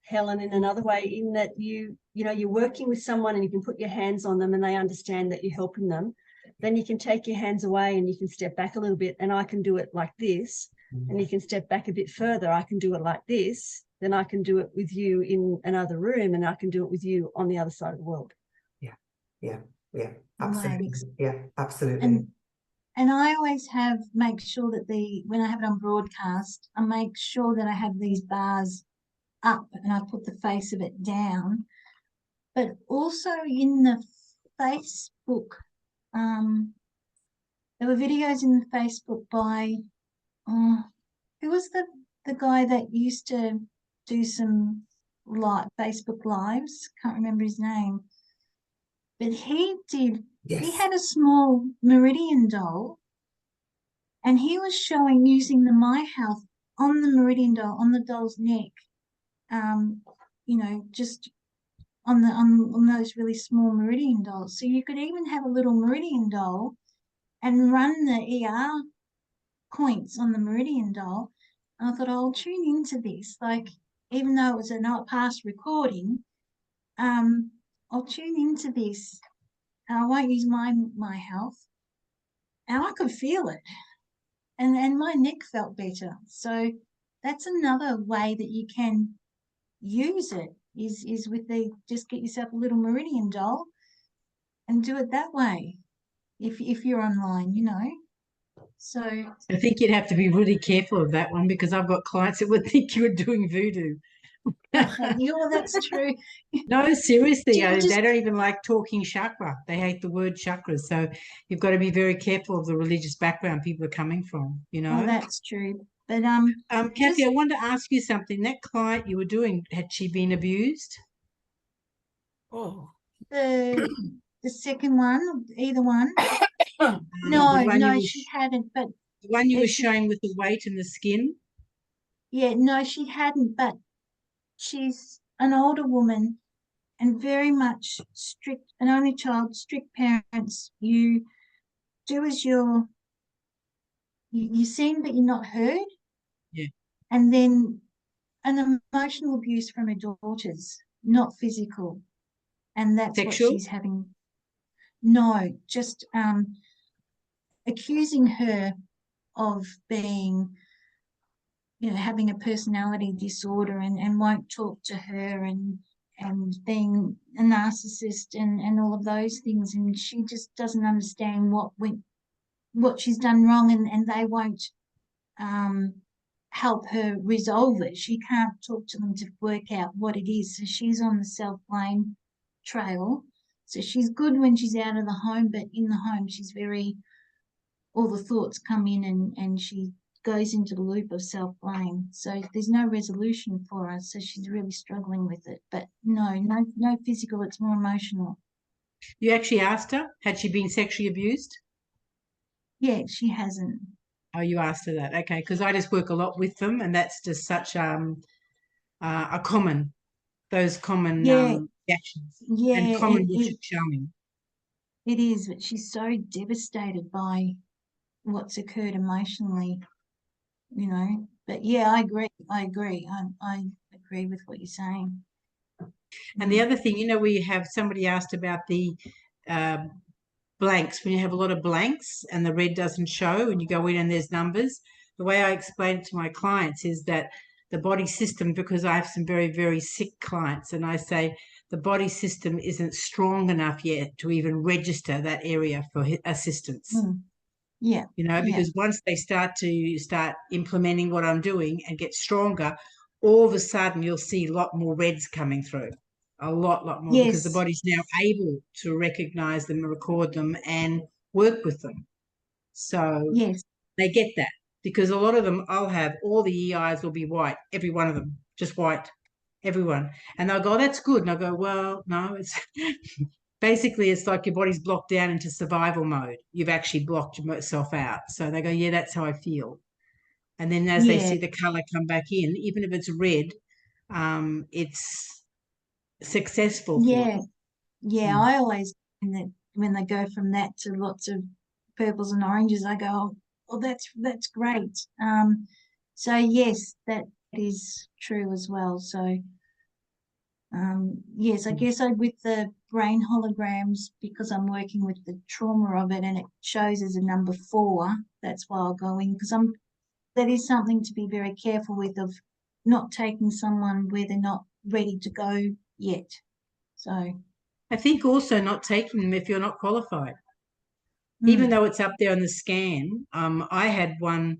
Helen, in another way, in that you're working with someone and you can put your hands on them and they understand that you're helping them. Then you can take your hands away and you can step back a little bit, and I can do it like this. And you can step back a bit further. I can do it like this. Then I can do it with you in another room, and I can do it with you on the other side of the world. Yeah, absolutely. Right. Yeah, absolutely. And I always make sure that when I have it on broadcast, I make sure that I have these bars up and I put the face of it down. But also in the Facebook, there were videos in the Facebook by, who was the guy that used to do some Facebook lives? Can't remember his name. But he had a small Meridian doll, and he was showing using the My Health on the Meridian doll, on the doll's neck, just on those really small Meridian dolls. So you could even have a little Meridian doll and run the ER points on the Meridian doll. And I thought, I'll tune into this, even though it was a past recording, I'll tune into this. And I won't use my health. And I could feel it. And my neck felt better. So that's another way that you can use it is with just get yourself a little Meridian doll and do it that way if you're online, So I think you'd have to be really careful of that one, because I've got clients that would think you were doing voodoo. that's true. No, seriously, they don't even like talking chakra. They hate the word chakras. So you've got to be very careful of the religious background people are coming from, Well, that's true. But Cathy, I wanted to ask you something. That client you were doing, had she been abused? Oh, the second one, either one. No, she hadn't. But the one you were showing with the weight and the skin? Yeah, no, she hadn't. But she's an older woman and very much strict, an only child, strict parents. You do as you're seen, but you're not heard. Yeah. and then an emotional abuse from her daughters, not physical. And that's what Sexual? she's having. No, just accusing her of being, having a personality disorder and won't talk to her and being a narcissist and all of those things. And she just doesn't understand what she's done wrong, and they won't help her resolve it. She can't talk to them to work out what it is. So she's on the self-blame trail. So she's good when she's out of the home, but in the home she's all the thoughts come in and she goes into the loop of self-blame. So there's no resolution for her. So she's really struggling with it. But no physical, it's more emotional. You actually asked her, had she been sexually abused? Yeah, she hasn't. Oh, you asked her that. Okay, because I just work a lot with them, and that's just such a common, those common Yeah, reactions yeah, and common what she's showing. it is, but she's so devastated by what's occurred emotionally, But yeah, I agree. I agree with what you're saying. And the other thing, where you have somebody asked about the uh, blanks, when you have a lot of blanks and the red doesn't show and you go in and there's numbers, the way I explain it to my clients is that the body system, because I have some very, very sick clients, and I say the body system isn't strong enough yet to even register that area for assistance. Yeah. Because once they start implementing what I'm doing and get stronger, all of a sudden you'll see a lot more reds coming through. A lot more, because the Yes. body's now able to recognize them and record them and work with them. So Yes. they get that, because a lot of them, I'll have all the EIs will be white, every one of them, just white, everyone. And they'll go, oh, that's good. And I'll go, well, no, it's basically it's like your body's blocked down into survival mode. You've actually blocked yourself out. So they go, yeah, that's how I feel. And then as they see the color come back in, even if it's red, it's successful for them. Yeah. I always find that when they go from that to lots of purples and oranges, I go, oh, that's great. So yes, that is true as well. So yes, I guess with the brain holograms, because I'm working with the trauma of it and it shows as a number 4, that's why I'll go in, because that is something to be very careful with, of not taking someone where they're not ready to go yet. So I think also not taking them if you're not qualified. Even though it's up there on the scan. I had one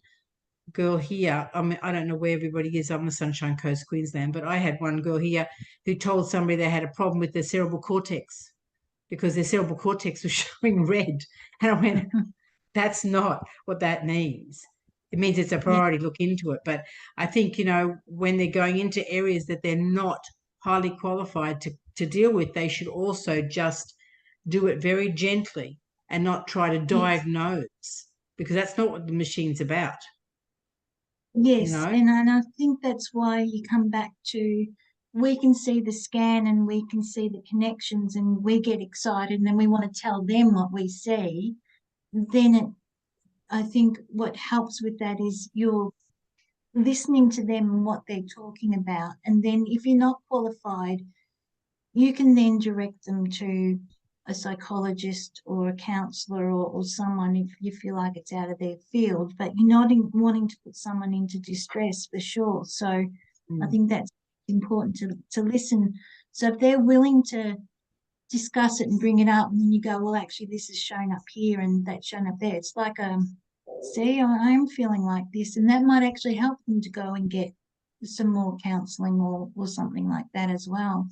girl here. I don't know where everybody is. I'm the Sunshine Coast, Queensland, but I had one girl here who told somebody they had a problem with their cerebral cortex because their cerebral cortex was showing red. And I went, that's not what that means. It means it's a priority, look into it. But I think, when they're going into areas that they're not highly qualified to deal with, they should also just do it very gently and not try to diagnose, because that's not what the machine's about. Yes, and I think that's why you come back to, we can see the scan and we can see the connections and we get excited and then we want to tell them what we see. Then I think what helps with that is you're listening to them and what they're talking about. And then if you're not qualified, you can then direct them to a psychologist or a counsellor or someone if you feel like it's out of their field, but you're not wanting to put someone into distress for sure. So I think that's important to listen. So if they're willing to discuss it and bring it up, and then you go, well, actually, this is shown up here and that's shown up there. It's like, see, I'm feeling like this, and that might actually help them to go and get some more counselling or something like that as well.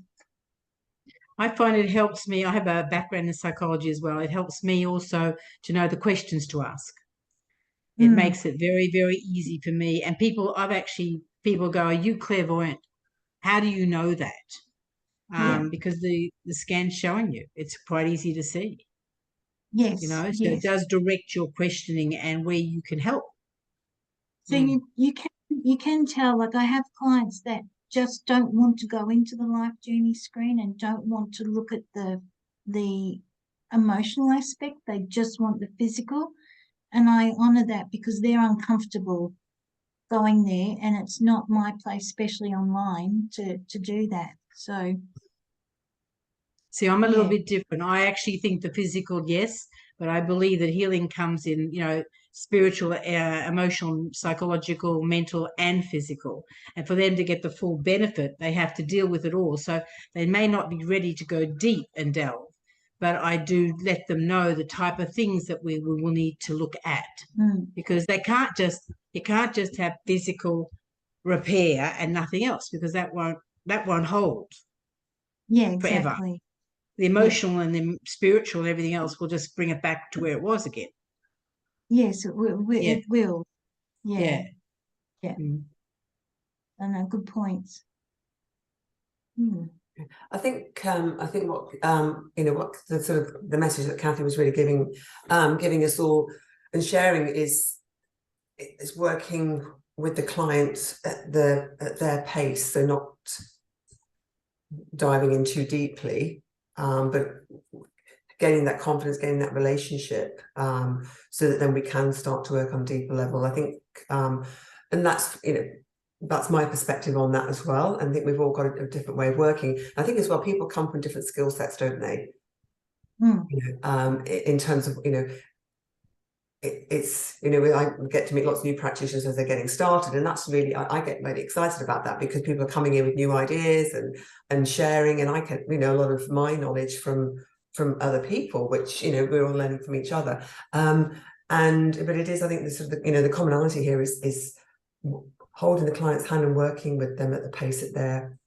I find it helps me. I have a background in psychology as well. It helps me also to know the questions to ask. It makes it very, very easy for me. And people go, are you clairvoyant? How do you know that? Because the scan's showing you. It's quite easy to see. Yes. So it does direct your questioning and where you can help. So you can tell, like I have clients that just don't want to go into the life journey screen and don't want to look at the emotional aspect. They just want the physical. And I honor that because they're uncomfortable going there, and it's not my place, especially online, to do that. So See, I'm a little yeah. bit different. I actually think the physical, yes, but I believe that healing comes in, spiritual, emotional, psychological, mental, and physical. And for them to get the full benefit, they have to deal with it all. So they may not be ready to go deep and delve, but I do let them know the type of things that we will need to look at, because you can't just have physical repair and nothing else, because that won't hold Yeah, forever. exactly. The emotional and the spiritual and everything else will just bring it back to where it was again. Yes, it will. Yeah. It will. Yeah. Yeah. I know, good points. I think what what the sort of the message that Cathy was really giving us all and sharing is working with the clients at their pace, so not diving in too deeply, but gaining that confidence, gaining that relationship, so that then we can start to work on a deeper level. I think, and that's my perspective on that as well. And I think we've all got a different way of working. I think as well, people come from different skill sets, don't they? In terms of, it's, I get to meet lots of new practitioners as they're getting started. And that's really, I get really excited about that, because people are coming in with new ideas and sharing. And I get, a lot of my knowledge from other people, which, we're all learning from each other. But it is, I think, the sort of, the commonality here is holding the client's hand and working with them at the pace that they're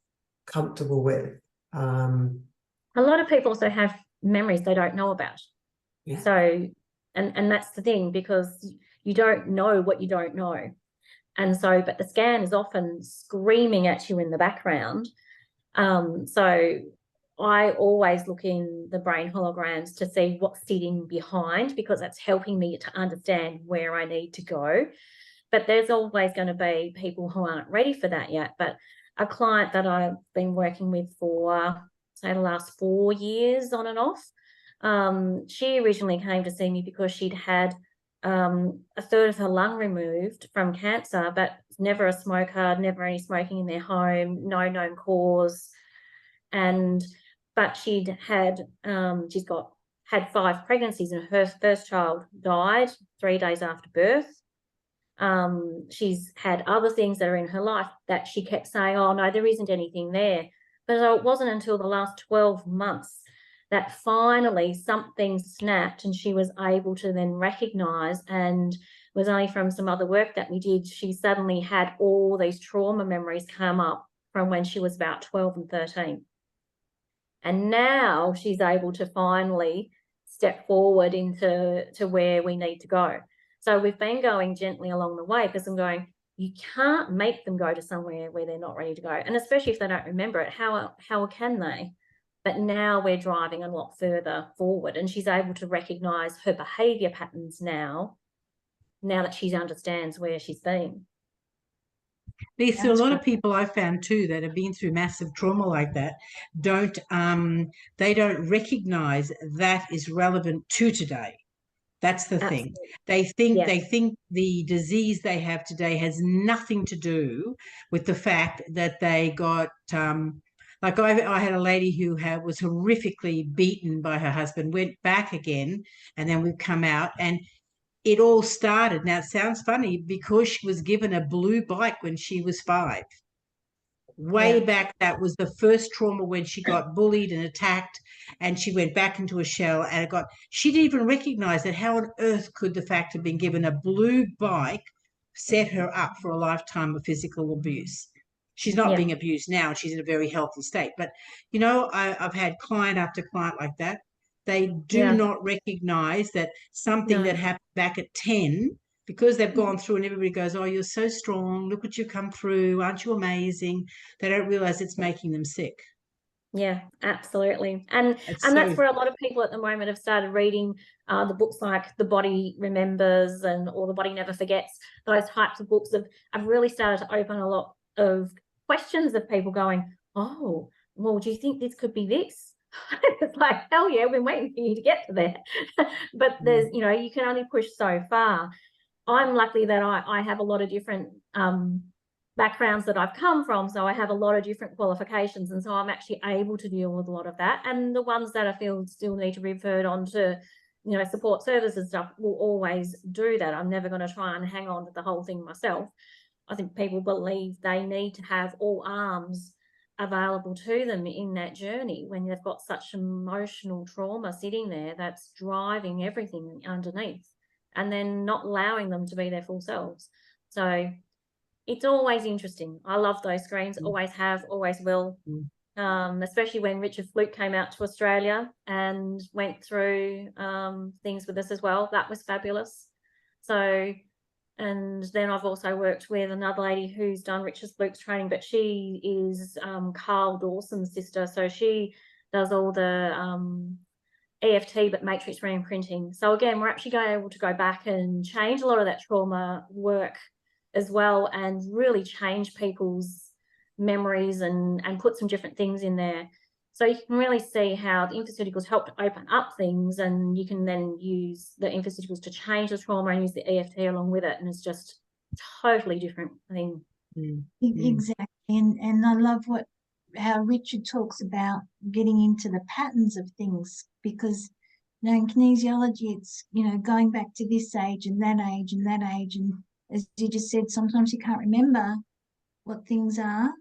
comfortable with. A lot of people also have memories they don't know about. Yeah. So, and that's the thing, because you don't know what you don't know. And so, but the scan is often screaming at you in the background. So I always look in the brain holograms to see what's sitting behind, because that's helping me to understand where I need to go. But there's always going to be people who aren't ready for that yet. But a client that I've been working with for, say, the last 4 years on and off, she originally came to see me because she'd had a third of her lung removed from cancer, but never a smoker, never any smoking in their home, no known cause. But she'd had, had 5 pregnancies, and her first child died 3 days after birth. She's had other things that are in her life that she kept saying, oh no, there isn't anything there. But it wasn't until the last 12 months that finally something snapped, and she was able to then recognize, and was only from some other work that we did, she suddenly had all these trauma memories come up from when she was about 12 and 13. And now she's able to finally step forward into where we need to go. So we've been going gently along the way, because I'm going, you can't make them go to somewhere where they're not ready to go. And especially if they don't remember it, how can they? But now we're driving a lot further forward, and she's able to recognize her behavior patterns now that she understands where she's been. Lisa, a lot of people I found too that have been through massive trauma like that they don't recognize that is relevant to today. That's the thing. They think the disease they have today has nothing to do with the fact that they got like I had a lady who was horrifically beaten by her husband, went back again, and then we've come out, and it all started. Now, it sounds funny, because she was given a blue bike when she was 5. Way back, that was the first trauma, when she got bullied and attacked, and she went back into a shell, and she didn't even recognize that. How on earth could the fact of being given a blue bike set her up for a lifetime of physical abuse? She's not being abused now. She's in a very healthy state. But, I've had client after client like that. They do not recognize that something that happened back at 10, because they've gone through, and everybody goes, oh, you're so strong, look what you've come through, aren't you amazing? They don't realize it's making them sick. Yeah, absolutely. And that's where a lot of people at the moment have started reading the books like The Body Remembers or The Body Never Forgets. Those types of books have really started to open a lot of questions of people going, oh, well, do you think this could be this? It's like, hell yeah, we've been waiting for you to get to there. But there's, you can only push so far. I'm lucky that I have a lot of different backgrounds that I've come from, so I have a lot of different qualifications, and so I'm actually able to deal with a lot of that. And the ones that I feel still need to be referred on to, you know, support services stuff, will always do that. I'm never going to try and hang on to the whole thing myself. I think people believe they need to have all arms available to them in that journey when they've got such emotional trauma sitting there that's driving everything underneath, and then not allowing them to be their full selves. So it's always interesting. I love those screens, always have, always will. Especially when Richard Fluke came out to Australia and went through things with us as well. That was fabulous. So, and then I've also worked with another lady who's done Richard Fluke's training, but she is Carl Dawson's sister. So she does all the EFT, but matrix re-imprinting. So again, we're actually able to go back and change a lot of that trauma work as well, and really change people's memories and put some different things in there. So you can really see how the infoceuticals help to open up things, and you can then use the infoceuticals to change the trauma and use the EFT along with it, and it's just totally different thing. Exactly. And I love how Richard talks about getting into the patterns of things, because, you know, in kinesiology, it's, you know, going back to this age and that age and that age, and as you just said, sometimes you can't remember what things are,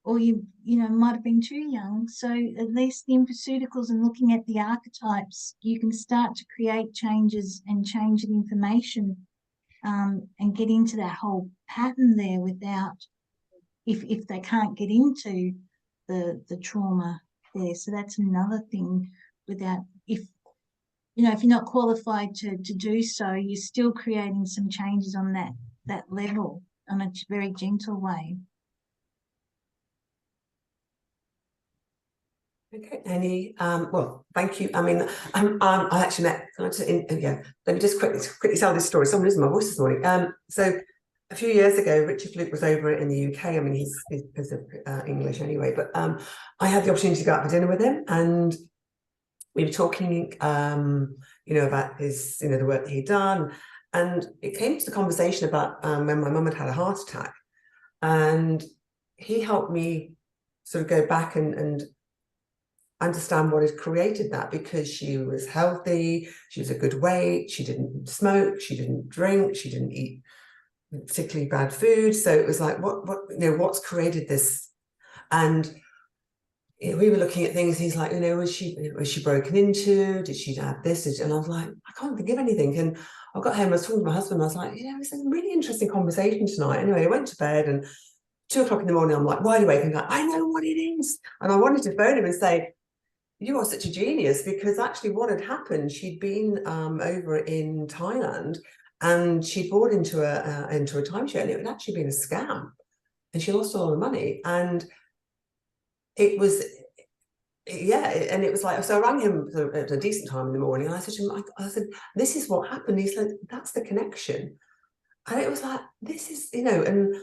or you know, might have been too young. So at least the infoceuticals and looking at the archetypes, you can start to create changes and change the information, and get into that whole pattern there without, if they can't get into the trauma there. So that's another thing, without, if you know, if you're not qualified to do so, you're still creating some changes on that level on a very gentle way. Okay, well, thank you. I mean, I actually met, let me just quickly tell this story. Someone losing my voice this morning. So a few years ago, Richard Fluke was over in the UK. I mean, he's English anyway, but I had the opportunity to go out for dinner with him, and we were talking, you know, about his, you know, the work he'd done, and it came to the conversation about when my mum had a heart attack, and he helped me sort of go back and understand what had created that, because she was healthy, she was a good weight, she didn't smoke, she didn't drink, she didn't eat particularly bad food. So it was like, what you know, what's created this? And we were looking at things. He's like, you know, was she broken into? Did she have this? And I was like, I can't think of anything. And I got home, I was talking to my husband, I was like, you know, it's a really interesting conversation tonight. Anyway, I went to bed, and 2 o'clock in the morning, I'm like wide awake and like, I know what it is. And I wanted to phone him and say, you are such a genius, because actually what had happened, she'd been over in Thailand, and she bought into a timeshare, and it had actually been a scam, and she lost a lot of money. And it was, and it was like, so I rang him at a decent time in the morning, and I said to him, I said, this is what happened. He said, that's the connection. And it was like, this is, you know, and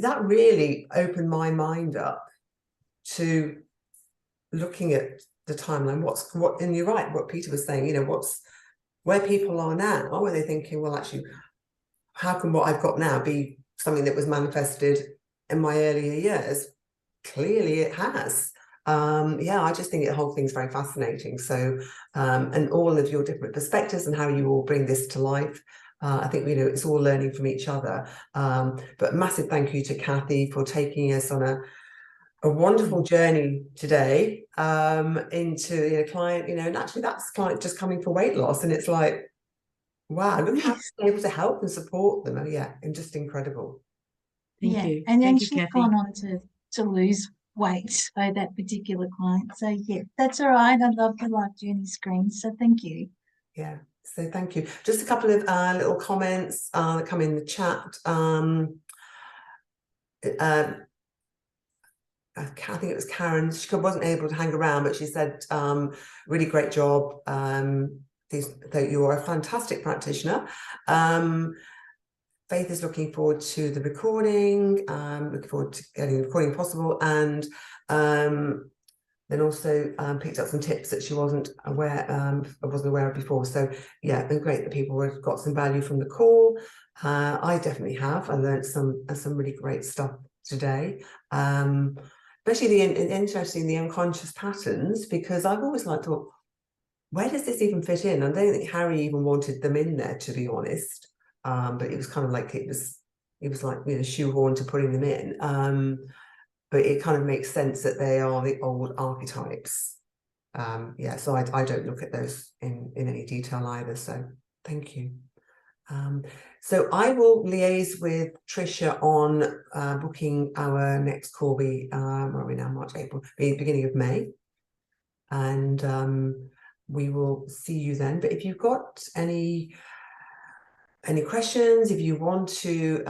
that really opened my mind up to looking at the timeline, and you're right, what Peter was saying, you know, where people are now, where they're thinking, well, actually, how can what I've got now be something that was manifested in my earlier years? Clearly it has. I just think the whole thing's very fascinating. So, and all of your different perspectives and how you all bring this to life. I think, you know, it's all learning from each other. But massive thank you to Cathy for taking us on a wonderful journey today into, you know, client, you know, and actually that's client just coming for weight loss, and it's like, wow, look how you're able to help and support them. Oh yeah, and just incredible. Thank you. And then Thank you, she's Cathy. gone on to lose weight by that particular client. So yeah, that's all right. I love the life journey screens. So thank you. Yeah. So thank you. Just a couple of little comments that come in the chat. I think it was Karen. She wasn't able to hang around, but she said, really great job. That you are a fantastic practitioner. Faith is looking forward to the recording, looking forward to getting the recording possible, and then also picked up some tips that she wasn't aware of before. So yeah, and great that people got some value from the call. I definitely have. I learned some really great stuff today, especially interesting the unconscious patterns, because I've always thought, where does this even fit in? I don't think Harry even wanted them in there, to be honest. But it was kind of like it was like, you know, shoehorned to putting them in. But it kind of makes sense that they are the old archetypes. Yeah, so I don't look at those in any detail either. So thank you. So I will liaise with Tricia on booking our next call. Where are we now? March, April, beginning of May, and we will see you then. But if you've got any questions, if you want to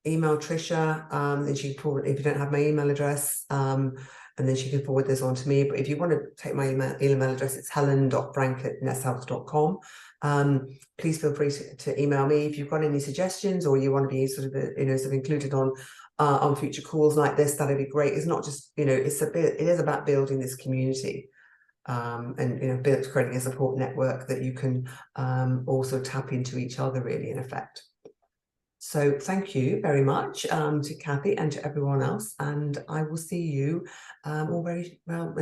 email Tricia, then she can forward, if you don't have my email address, and then she can forward this on to me. But if you want to take my email address, it's helen.frank@neshealth.com. Please feel free to email me if you've got any suggestions, or you want to be sort of included on future calls like this. That'd be great. It's not just, it is about building this community. And creating a support network that you can also tap into each other, really, in effect. So thank you very much to Cathy and to everyone else, and I will see you all very well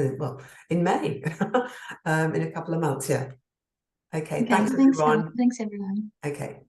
in May, in a couple of months. Yeah. Okay. Thanks everyone. Thanks everyone. Okay.